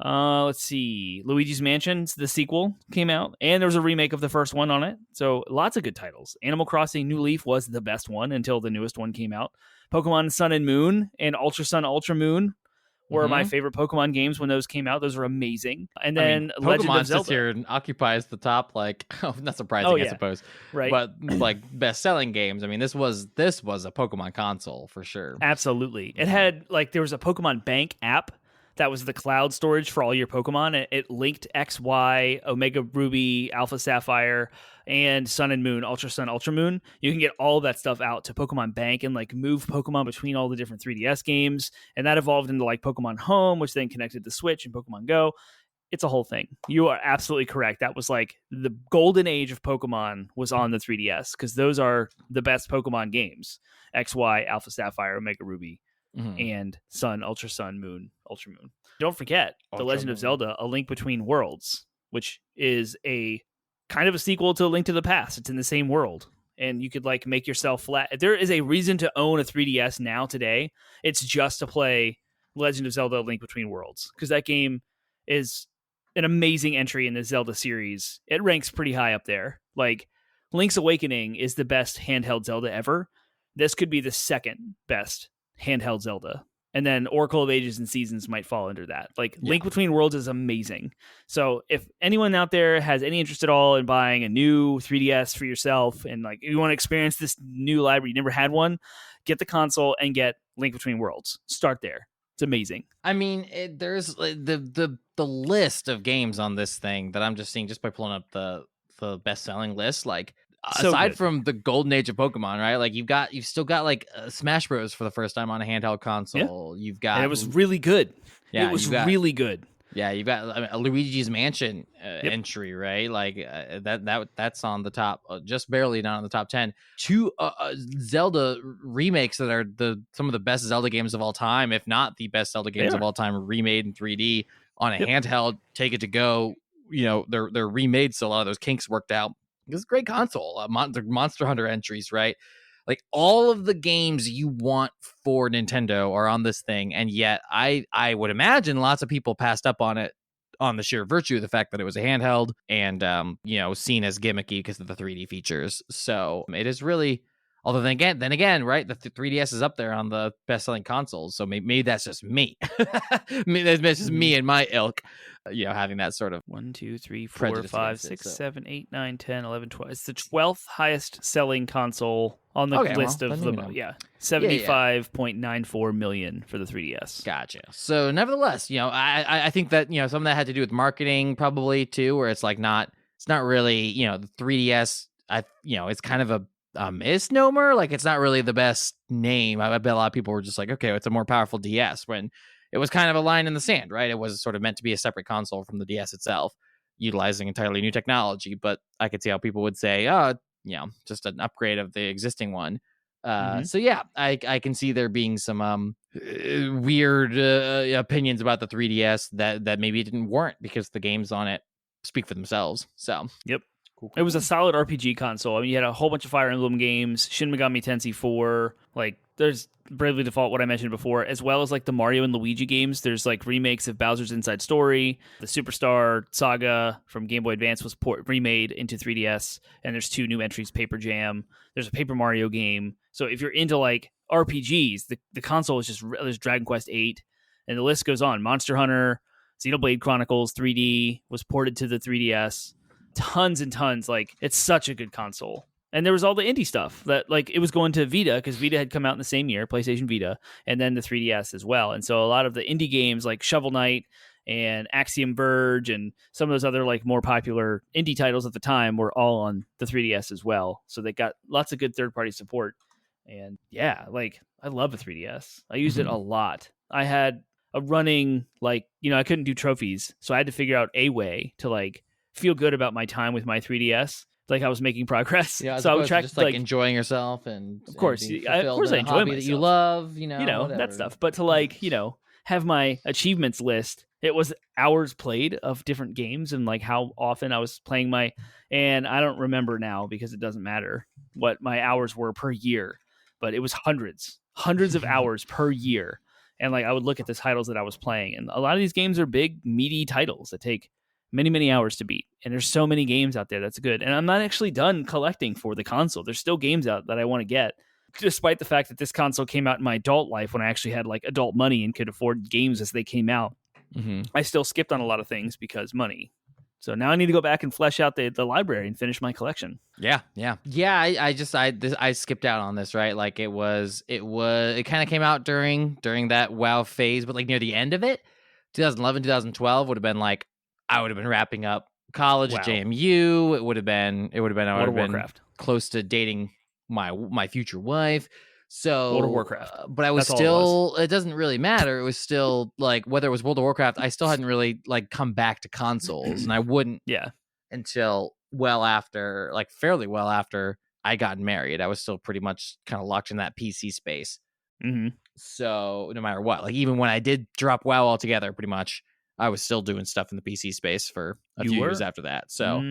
Let's see. Luigi's Mansion, the sequel, came out, and there was a remake of the first one on it. So lots of good titles. Animal Crossing New Leaf was the best one until the newest one came out. Pokemon Sun and Moon and Ultra Sun, Ultra Moon were my favorite Pokemon games when those came out. Those were amazing. And then Legend of Zelda. Pokemon here and occupies the top, like, not surprising, I suppose. Right. But like best-selling games, I mean, this was a Pokemon console for sure. Absolutely. It had like, there was a Pokemon Bank app that was the cloud storage for all your Pokemon. It linked X, Y, Omega Ruby, Alpha Sapphire, and Sun and Moon, Ultra Sun, Ultra Moon. You can get all that stuff out to Pokemon Bank and like move Pokemon between all the different 3DS games. And that evolved into like Pokemon Home, which then connected to Switch and Pokemon Go. It's a whole thing. You are absolutely correct. That was like the golden age of Pokemon was on the 3DS, because those are the best Pokemon games. X, Y, Alpha Sapphire, Omega Ruby, and Sun, Moon, Ultra Moon. Don't forget The Legend of Zelda: A Link Between Worlds, which is a kind of a sequel to A Link to the Past. It's in the same world, and you could like make yourself flat. If there is a reason to own a 3DS now today, it's just to play Legend of Zelda: A Link Between Worlds, because that game is an amazing entry in the Zelda series. It ranks pretty high up there. Like, Link's Awakening is the best handheld Zelda ever. This could be the second best handheld Zelda. And then Oracle of Ages and Seasons might fall under that. Like, Link Between Worlds is amazing. So if anyone out there has any interest at all in buying a new 3DS for yourself, and like you want to experience this new library, you never had one, get the console and get Link Between Worlds. Start there. It's amazing. I mean, there's the list of games on this thing that I'm just seeing just by pulling up the best-selling list. Like, aside from the golden age of Pokemon, right? Like, you've still got like Smash Bros. For the first time on a handheld console. Yeah. You've got, and it was really good. Yeah, it was really good. Yeah, you've got a Luigi's Mansion entry, right? Like that's on the top, just barely not on the top 10. Two Zelda remakes that are some of the best Zelda games of all time, if not the best Zelda games of all time, remade in 3D on a handheld. Take it to go. You know, they're remade, so a lot of those kinks worked out. It's a great console. Monster Hunter entries, right? Like, all of the games you want for Nintendo are on this thing, and yet I would imagine lots of people passed up on it on the sheer virtue of the fact that it was a handheld and seen as gimmicky because of the 3D features. So it is really Although then again, right? The 3DS is up there on the best-selling consoles, so maybe that's just me. Maybe that's just me and my ilk, having that sort of 1, 2, 3, 4, prejudice 5, against it, 6, so. 7, 8, 9, 10, 11, 12. It's the 12th highest selling console on the Okay, list well, of then the maybe not. 75.94 million for the 3DS. Gotcha. So nevertheless, I think that some of that had to do with marketing probably too, where it's like it's not really the 3DS. It's kind of a misnomer. Like it's not really the best name. I bet a lot of people were just like, okay, it's a more powerful DS, when it was kind of a line in the sand, right? It was sort of meant to be a separate console from the DS itself, utilizing entirely new technology. But I could see how people would say, oh, just an upgrade of the existing one. So yeah, I can see there being some weird opinions about the 3DS that maybe it didn't warrant, because the games on it speak for themselves. So Yep. cool. It was a solid RPG console. I mean, you had a whole bunch of Fire Emblem games, Shin Megami Tensei 4, like there's Bravely Default, what I mentioned before, as well as like the Mario and Luigi games. There's like remakes of Bowser's Inside Story, the Superstar Saga from Game Boy Advance was remade into 3DS, and there's 2 new entries, Paper Jam. There's a Paper Mario game. So if you're into like RPGs, the console is just, there's Dragon Quest 8, and the list goes on. Monster Hunter, Xenoblade Chronicles 3D was ported to the 3DS. Tons and tons. Like, it's such a good console. And there was all the indie stuff that, like, it was going to Vita, because Vita had come out in the same year, PlayStation Vita, and then the 3DS as well. And so a lot of the indie games like Shovel Knight and Axiom Verge and some of those other like more popular indie titles at the time were all on the 3DS as well. So they got lots of good third-party support. And yeah, like, I love the 3DS. I used it a lot. I had a running, like, I couldn't do trophies, so I had to figure out a way to like feel good about my time with my 3DS, like I was making progress. Yeah, so I would track just like enjoying yourself, and of course, being I fulfilled in a enjoy hobby myself that you love, that whatever. stuff. But to like, have my achievements list, it was hours played of different games and like how often I was playing and I don't remember now because it doesn't matter what my hours were per year, but it was hundreds of hours per year. And like I would look at the titles that I was playing, and a lot of these games are big, meaty titles that take many, many hours to beat. And there's so many games out there that's good. And I'm not actually done collecting for the console. There's still games out that I want to get, despite the fact that this console came out in my adult life when I actually had like adult money and could afford games as they came out. I still skipped on a lot of things because money. So now I need to go back and flesh out the library and finish my collection. Yeah. I skipped out on this, right? Like it kind of came out during that WoW phase, but like near the end of it, 2011, 2012 would have been like, I would have been wrapping up college at JMU. It would have been I would have been close to dating my future wife. So World of Warcraft. But I was still, it doesn't really matter. It was still like, whether it was World of Warcraft, I still hadn't really like come back to consoles, and I wouldn't until fairly well after I got married. I was still pretty much kind of locked in that PC space. So no matter what, like even when I did drop WoW altogether, pretty much I was still doing stuff in the PC space for a few years after that. So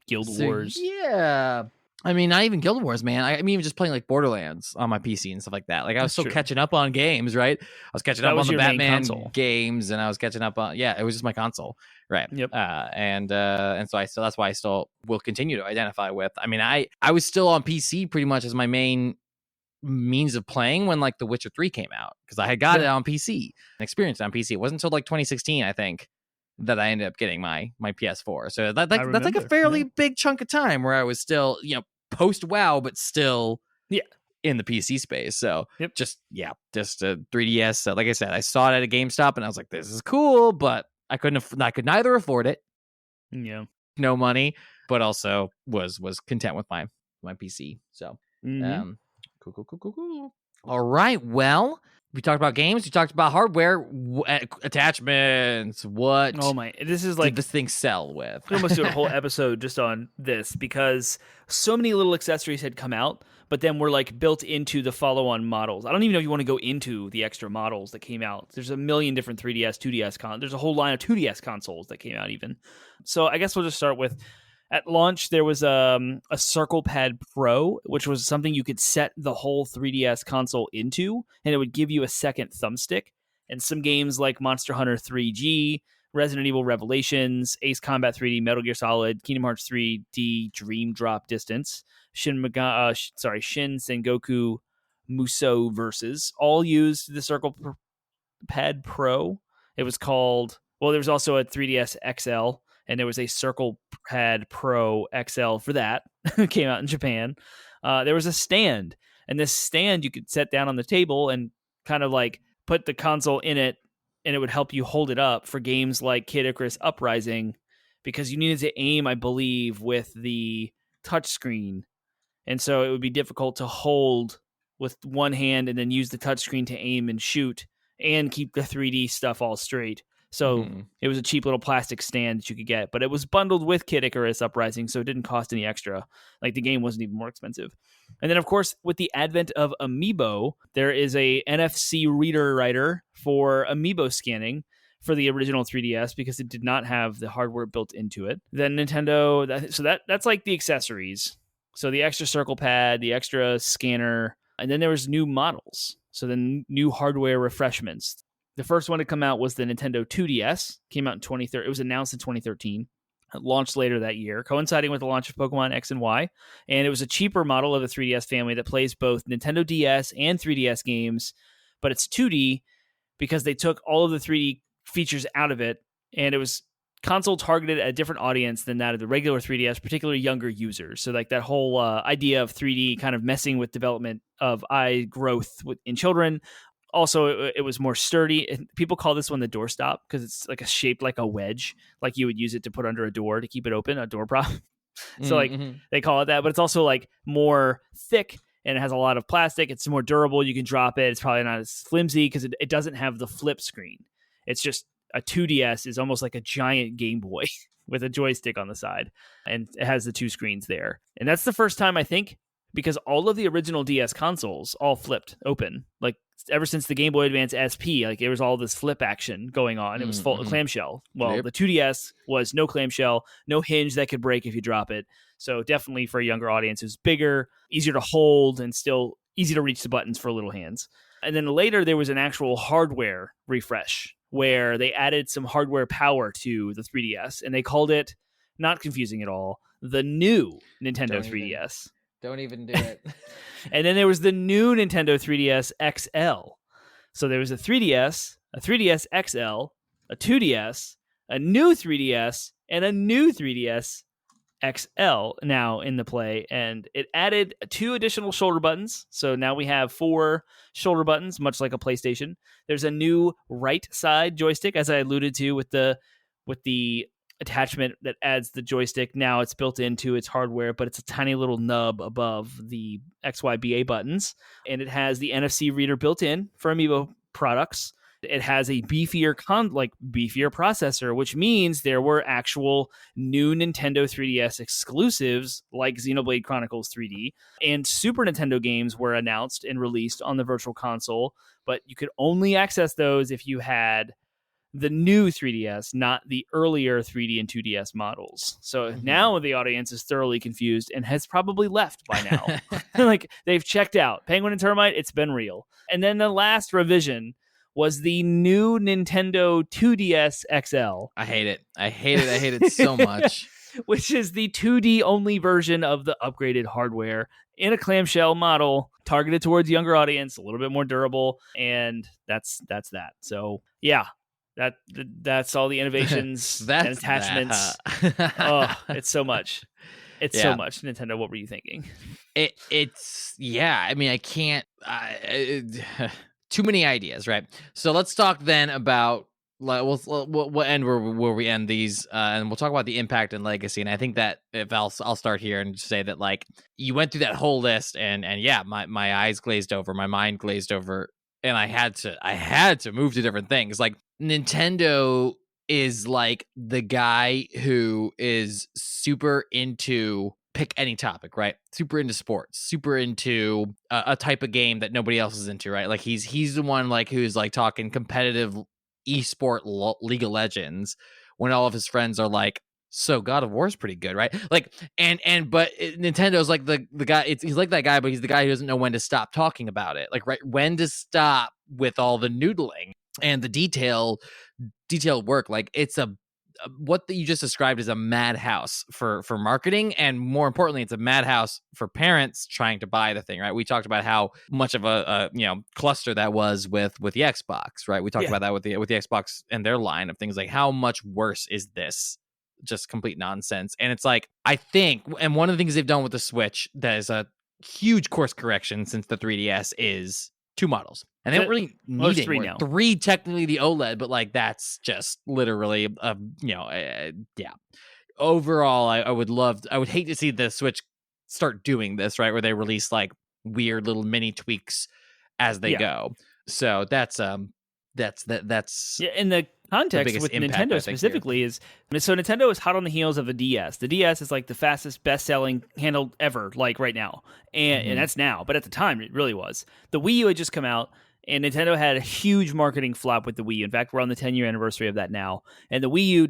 Guild Wars. Yeah. I mean, not even Guild Wars, man. I mean, even just playing like Borderlands on my PC and stuff like that. Like I was still catching up on games, right? I was catching up on the Batman games, and I was catching up on, it was just my console. Right. Yep. And so that's why I still will continue to identify with. I mean, I was still on PC pretty much as my main means of playing when like The Witcher 3 came out, because I had got it on PC and experienced it on PC. It wasn't until like 2016, I think, that I ended up getting my PS4. So that's like a fairly big chunk of time where I was still, post WoW, but still in the PC space. So just a 3DS. So like I said, I saw it at a GameStop and I was like, this is cool, but I could neither afford it. Yeah. No money, but also was content with my PC. So cool. All right. Well, we talked about games. We talked about hardware, attachments. What? Oh my! This is like did this thing sell with? We almost do a whole episode just on this, because so many little accessories had come out, but then were like built into the follow-on models. I don't even know if you want to go into the extra models that came out. There's a million different 3DS, 2DS There's a whole line of 2DS consoles that came out even. So I guess we'll just start with. At launch, there was a Circle Pad Pro, which was something you could set the whole 3DS console into, and it would give you a second thumbstick. And some games like Monster Hunter 3G, Resident Evil Revelations, Ace Combat 3D, Metal Gear Solid, Kingdom Hearts 3D, Dream Drop Distance, Shin Sengoku Musou Versus, all used the Circle Pad Pro. It was called, well, there was also a 3DS XL, and there was a Circle Pad Pro XL for that. It came out in Japan. There was a stand, and this stand you could set down on the table and kind of like put the console in it, and it would help you hold it up for games like Kid Icarus Uprising, because you needed to aim, I believe, with the touchscreen. And so it would be difficult to hold with one hand and then use the touchscreen to aim and shoot and keep the 3D stuff all straight. So it was a cheap little plastic stand that you could get, but it was bundled with Kid Icarus Uprising, so it didn't cost any extra. Like, the game wasn't even more expensive. And then, of course, with the advent of Amiibo, there is a NFC reader writer for Amiibo scanning for the original 3DS because it did not have the hardware built into it. Then Nintendo, that's like the accessories. So the extra circle pad, the extra scanner, and then there was new models. So then new hardware refreshments. The first one to come out was the Nintendo 2DS. Came out in 2013. It was announced in 2013. It launched later that year, coinciding with the launch of Pokemon X and Y. And it was a cheaper model of the 3DS family that plays both Nintendo DS and 3DS games, but it's 2D because they took all of the 3D features out of it, and it was console targeted at a different audience than that of the regular 3DS, particularly younger users. So like that whole idea of 3D kind of messing with development of eye growth in children. Also, it was more sturdy. People call this one the doorstop because it's like shaped like a wedge, like you would use it to put under a door to keep it open, a door prop. So like they call it that, but it's also like more thick and it has a lot of plastic. It's more durable. You can drop it. It's probably not as flimsy because it doesn't have the flip screen. It's just a 2DS is almost like a giant Game Boy with a joystick on the side, and it has the two screens there. And that's the first time, I think, because all of the original DS consoles all flipped open. Like ever since the Game Boy Advance SP, like there was all this flip action going on. It was full clamshell. Well, the 2DS was no clamshell, no hinge that could break if you drop it. So definitely for a younger audience, it was bigger, easier to hold, and still easy to reach the buttons for little hands. And then later there was an actual hardware refresh where they added some hardware power to the 3DS, and they called it, not confusing at all, the new Nintendo 3DS. Don't even do it. And then there was the new Nintendo 3DS XL. So there was a 3DS, a 3DS XL, a 2DS, a new 3DS, and a new 3DS XL now in the play, and it added 2 additional shoulder buttons. So now we have 4 shoulder buttons, much like a PlayStation. There's a new right side joystick, as I alluded to with the attachment that adds the joystick. Now it's built into its hardware, but it's a tiny little nub above the XYBA buttons, and it has the NFC reader built in for Amiibo products. It has a beefier processor, which means there were actual new Nintendo 3DS exclusives like Xenoblade Chronicles 3D, and Super Nintendo games were announced and released on the Virtual Console, but you could only access those if you had the new 3DS, not the earlier 3D and 2DS models. So now the audience is thoroughly confused and has probably left by now. Like they've checked out. Penguin and Termite, it's been real. And then the last revision was the new Nintendo 2DS XL. I hate it. I hate it so much. Which is the 2D only version of the upgraded hardware in a clamshell model targeted towards younger audience, a little bit more durable, and that's that. So yeah, that's all the innovations and attachments. Oh, it's so much. It's so much. Nintendo, what were you thinking? It's I mean, I can't. Too many ideas, right? So let's talk then about we'll end where we end these, and we'll talk about the impact and legacy. And I think that if I'll start here and say that, like, you went through that whole list, and yeah, my eyes glazed over, my mind glazed over, and I had to move to different things. Like, Nintendo is like the guy who is super into pick any topic, right? Super into sports, super into a type of game that nobody else is into, right? Like he's the one like who's like talking competitive esport League of Legends when all of his friends are like, so God of War is pretty good, right? Like but Nintendo's like the guy. He's like that guy, but he's the guy who doesn't know when to stop talking about it. Like, right, when to stop with all the noodling and the detailed work. Like, it's a what you just described is a madhouse for marketing, and more importantly, it's a madhouse for parents trying to buy the thing. Right? We talked about how much of a cluster that was with the Xbox. Right? We talked about that with the Xbox and their line of things. Like, how much worse is this? Just complete nonsense. And it's like, I think, and one of the things they've done with the Switch that is a huge course correction since the 3DS is 2 models. And they don't really need it. 3 now. 3 technically the OLED, but like that's just literally yeah. Overall, I would hate to see the Switch start doing this, right? Where they release like weird little mini tweaks as they go. So that's yeah, in the context with Nintendo specifically is, so Nintendo is hot on the heels of the DS. The DS is like the fastest best-selling handheld ever, like right now, and that's now, but at the time it really was. The Wii U had just come out, and Nintendo had a huge marketing flop with the Wii U. In fact, we're on the 10-year anniversary of that now, and the Wii U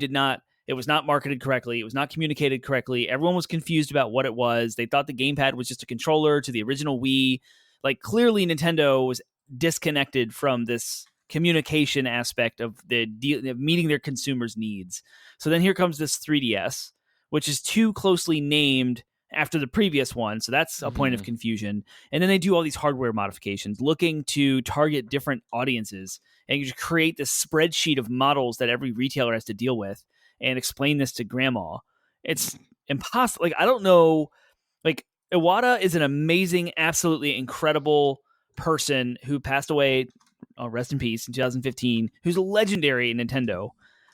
it was not marketed correctly. It was not communicated correctly. Everyone was confused about what it was. They thought the gamepad was just a controller to the original Wii. Like, clearly Nintendo was disconnected from this communication aspect of meeting their consumers' needs. So then here comes this 3DS, which is too closely named after the previous one. So that's a point of confusion. And then they do all these hardware modifications looking to target different audiences. And you just create this spreadsheet of models that every retailer has to deal with and explain this to grandma. It's impossible. Like, I don't know. Like, Iwata is an amazing, absolutely incredible person who passed away, rest in peace, in 2015, who's legendary in Nintendo.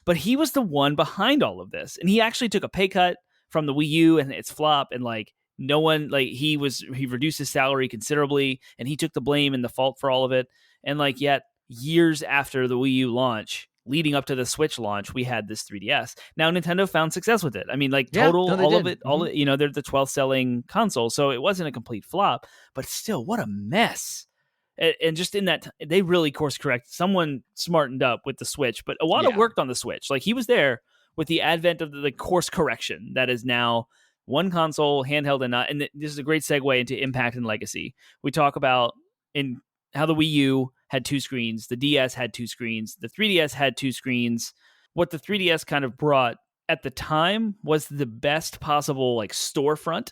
But he was the one behind all of this. And he actually took a pay cut from the Wii U and its flop. And like, no one, like, he reduced his salary considerably, and he took the blame and the fault for all of it. And like, yet years after the Wii U launch, leading up to the Switch launch, we had this 3DS. Now Nintendo found success with it. I mean, like, they're the 12th selling console. So it wasn't a complete flop, but still, what a mess. And just in that, they really course correct. Someone smartened up with the Switch, but Iwata worked on the Switch. Like, he was there with the advent of the course correction that is now one console, handheld, and not. And this is a great segue into impact and legacy. We talk about in how the Wii U had 2 screens, the DS had 2 screens, the 3DS had 2 screens. What the 3DS kind of brought at the time was the best possible like storefront,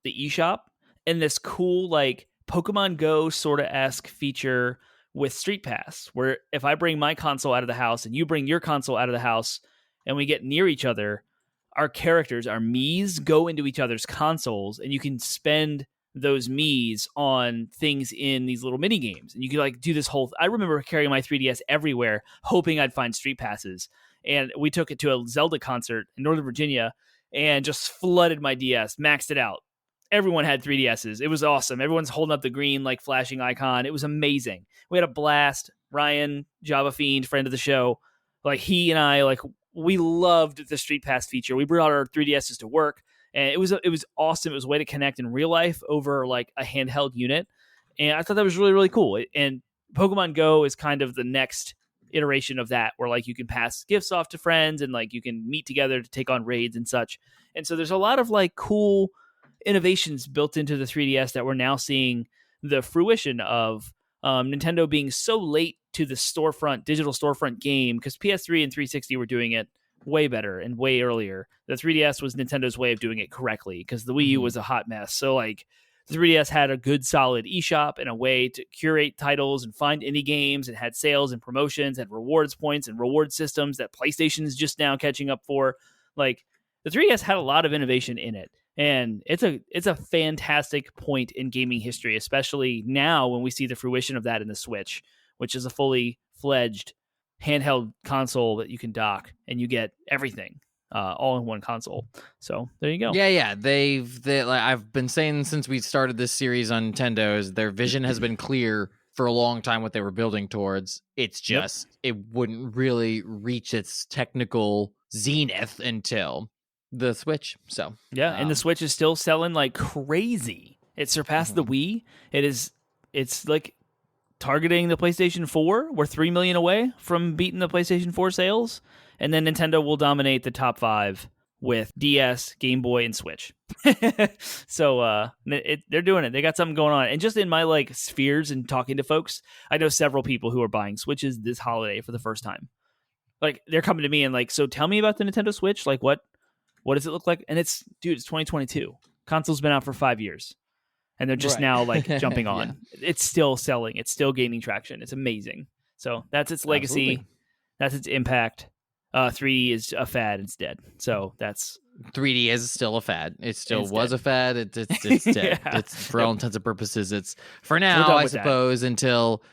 the eShop, and this cool like Pokemon Go sort of esque feature with Street Pass, where if I bring my console out of the house and you bring your console out of the house and we get near each other, our characters, our Miis, go into each other's consoles, and you can spend those Miis on things in these little mini games. And you can like do this whole. I remember carrying my 3DS everywhere, hoping I'd find Street Passes. And we took it to a Zelda concert in Northern Virginia and just flooded my DS, maxed it out. Everyone had 3DSs. It was awesome. Everyone's holding up the green, like, flashing icon. It was amazing. We had a blast. Ryan, Java Fiend, friend of the show, like, he and I, like, we loved the Street Pass feature. We brought our 3DSs to work, and it was awesome. It was a way to connect in real life over, like, a handheld unit, and I thought that was really, really cool. And Pokemon Go is kind of the next iteration of that, where, like, you can pass gifts off to friends, and, like, you can meet together to take on raids and such. And so there's a lot of, like, cool innovations built into the 3DS that we're now seeing the fruition of. Nintendo being so late to the digital storefront game, because PS3 and 360 were doing it way better and way earlier. The 3DS was Nintendo's way of doing it correctly, because the Wii U was a hot mess. So like, the 3DS had a good solid eShop and a way to curate titles and find indie games, and had sales and promotions, had rewards points and reward systems that PlayStation is just now catching up for. Like, the 3DS had a lot of innovation in it. And it's a fantastic point in gaming history, especially now when we see the fruition of that in the Switch, which is a fully fledged handheld console that you can dock, and you get everything all in one console. So there you go. Yeah. They like, I've been saying since we started this series on Nintendo's, their vision has been clear for a long time what they were building towards. It's just it wouldn't really reach its technical zenith until the Switch. So and the Switch is still selling like crazy. It surpassed the Wii. It's like targeting the PlayStation 4. We're 3 million away from beating the PlayStation 4 sales, and then Nintendo will dominate the top 5 with DS, Game Boy, and Switch. So they're doing it. They got something going on. And just in my like spheres and talking to folks, I know several people who are buying Switches this holiday for the first time. Like they're coming to me and like, so tell me about the Nintendo Switch. Like what does it look like? And it's 2022. Console's been out for 5 years. And they're just now like jumping on. Yeah. It's still selling. It's still gaining traction. It's amazing. So that's its legacy. Absolutely. That's its impact. 3D is a fad. It's dead. So that's 3D is still a fad. It still was dead. A fad. It's dead. Yeah. It's for all intents and purposes. It's for now, I suppose, until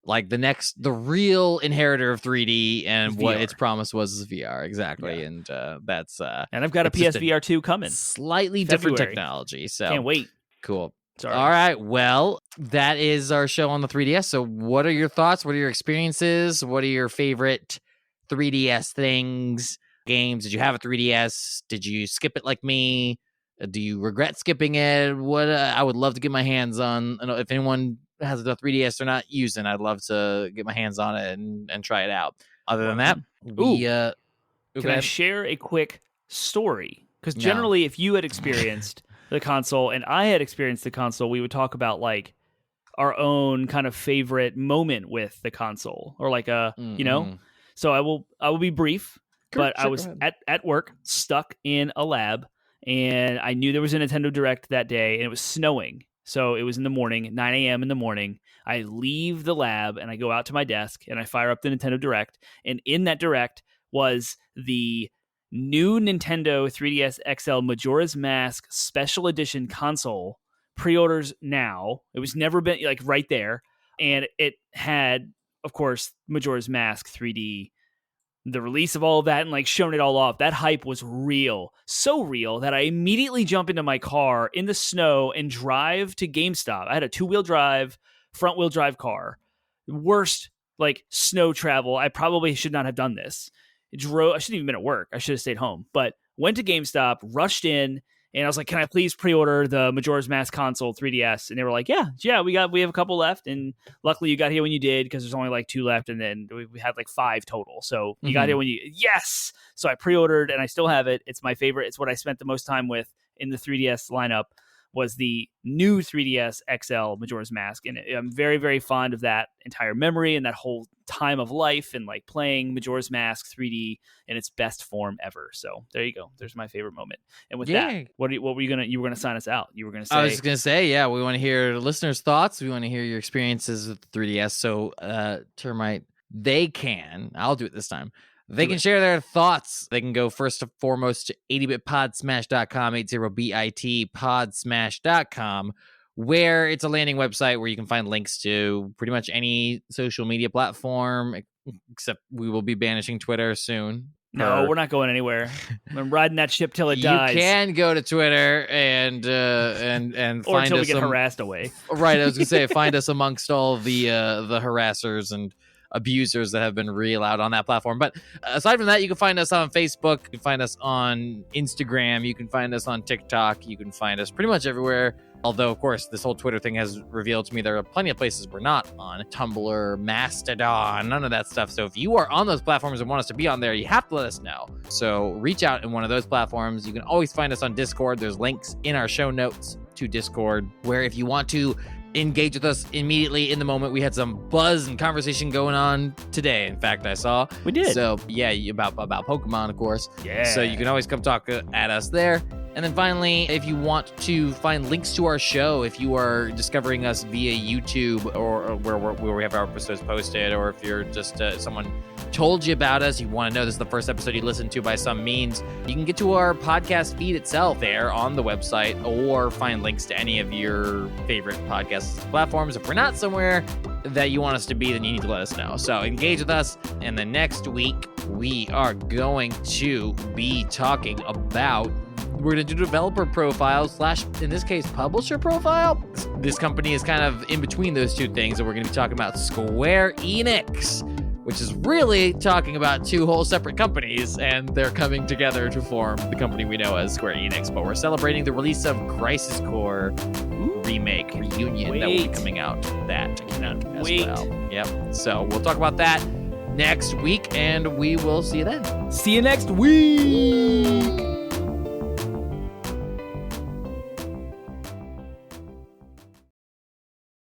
like the real inheritor of 3D and what its promise was is VR. Exactly. Yeah. And that's and I've got a PSVR 2 coming. Slightly different technology. So can't wait. Cool. Sorry. All right. Well, that is our show on the 3DS. So what are your thoughts? What are your experiences? What are your favorite 3DS things, games? Did you have a 3DS? Did you skip it like me? Do you regret skipping it? What I would love to get my hands on. If anyone has a 3DS they're not using, I'd love to get my hands on it and try it out. Other than that, can I share a quick story? Because generally, if you had experienced the console and I had experienced the console, we would talk about like our own kind of favorite moment with the console, or like you know. So I will be brief, but I was at work, stuck in a lab, and I knew there was a Nintendo Direct that day, and it was snowing. So it was in the morning, 9 a.m. in the morning. I leave the lab and I go out to my desk and I fire up the Nintendo Direct, and in that Direct was the new Nintendo 3DS XL Majora's Mask Special Edition console. Pre-orders now. It was never been like right there, and it had, of course, Majora's Mask 3D, the release of all of that, and like showing it all off. That hype was real. So real that I immediately jump into my car in the snow and drive to GameStop. I had a 2-wheel drive, front wheel drive car. Worst like snow travel. I probably should not have done this. I shouldn't even been at work. I should have stayed home, but went to GameStop, rushed in, and I was like, can I please pre-order the Majora's Mask console 3DS? And they were like, yeah, we have a couple left. And luckily you got here when you did, because there's only like 2 left. And then we had like 5 total. So you got here when yes. So I pre-ordered and I still have it. It's my favorite. It's what I spent the most time with in the 3DS lineup, was the new 3DS XL Majora's Mask. And I'm very, very fond of that entire memory and that whole time of life, and like playing Majora's Mask 3D in its best form ever. So there you go. There's my favorite moment. And with that, what were you were gonna sign us out? You were gonna say, I was just gonna say, yeah, we want to hear listeners' thoughts. We want to hear your experiences with the 3DS. So Termite, I'll do it this time. They can share their thoughts. They can go first and foremost to 80bitpodsmash.com, 80bit podsmash.com, where it's a landing website where you can find links to pretty much any social media platform, except we will be banishing Twitter soon. No, we're not going anywhere. I'm riding that ship till it dies. You can go to Twitter and find or until us we get harassed away. Right, I was gonna say, find us amongst all the harassers and abusers that have been re-allowed on that platform. But aside from that, you can find us on Facebook, you can find us on Instagram, you can find us on TikTok, you can find us pretty much everywhere. Although, of course, this whole Twitter thing has revealed to me there are plenty of places we're not on. Tumblr, Mastodon, none of that stuff. So if you are on those platforms and want us to be on there, you have to let us know. So reach out in one of those platforms. You can always find us on Discord. There's links in our show notes to Discord, where if you want to engage with us immediately in the moment. We had some buzz and conversation going on today. In fact, I saw we did. So yeah, about Pokemon, of course. Yeah. So you can always come talk at us there. And then finally, if you want to find links to our show, if you are discovering us via YouTube or where we have our episodes posted, or if you're just someone told you about us, you want to know this is the first episode you listened to by some means, you can get to our podcast feed itself there on the website, or find links to any of your favorite podcast platforms. If we're not somewhere that you want us to be, then you need to let us know. So engage with us. And the next week, we are going to be talking about, we're going to do developer profile / in this case, publisher profile. This company is kind of in between those two things, and we're going to be talking about Square Enix, which is really talking about 2 whole separate companies, and they're coming together to form the company we know as Square Enix. But we're celebrating the release of Crisis Core remake reunion that will be coming out as well. Yep. So we'll talk about that next week, and we will see you then. See you next week.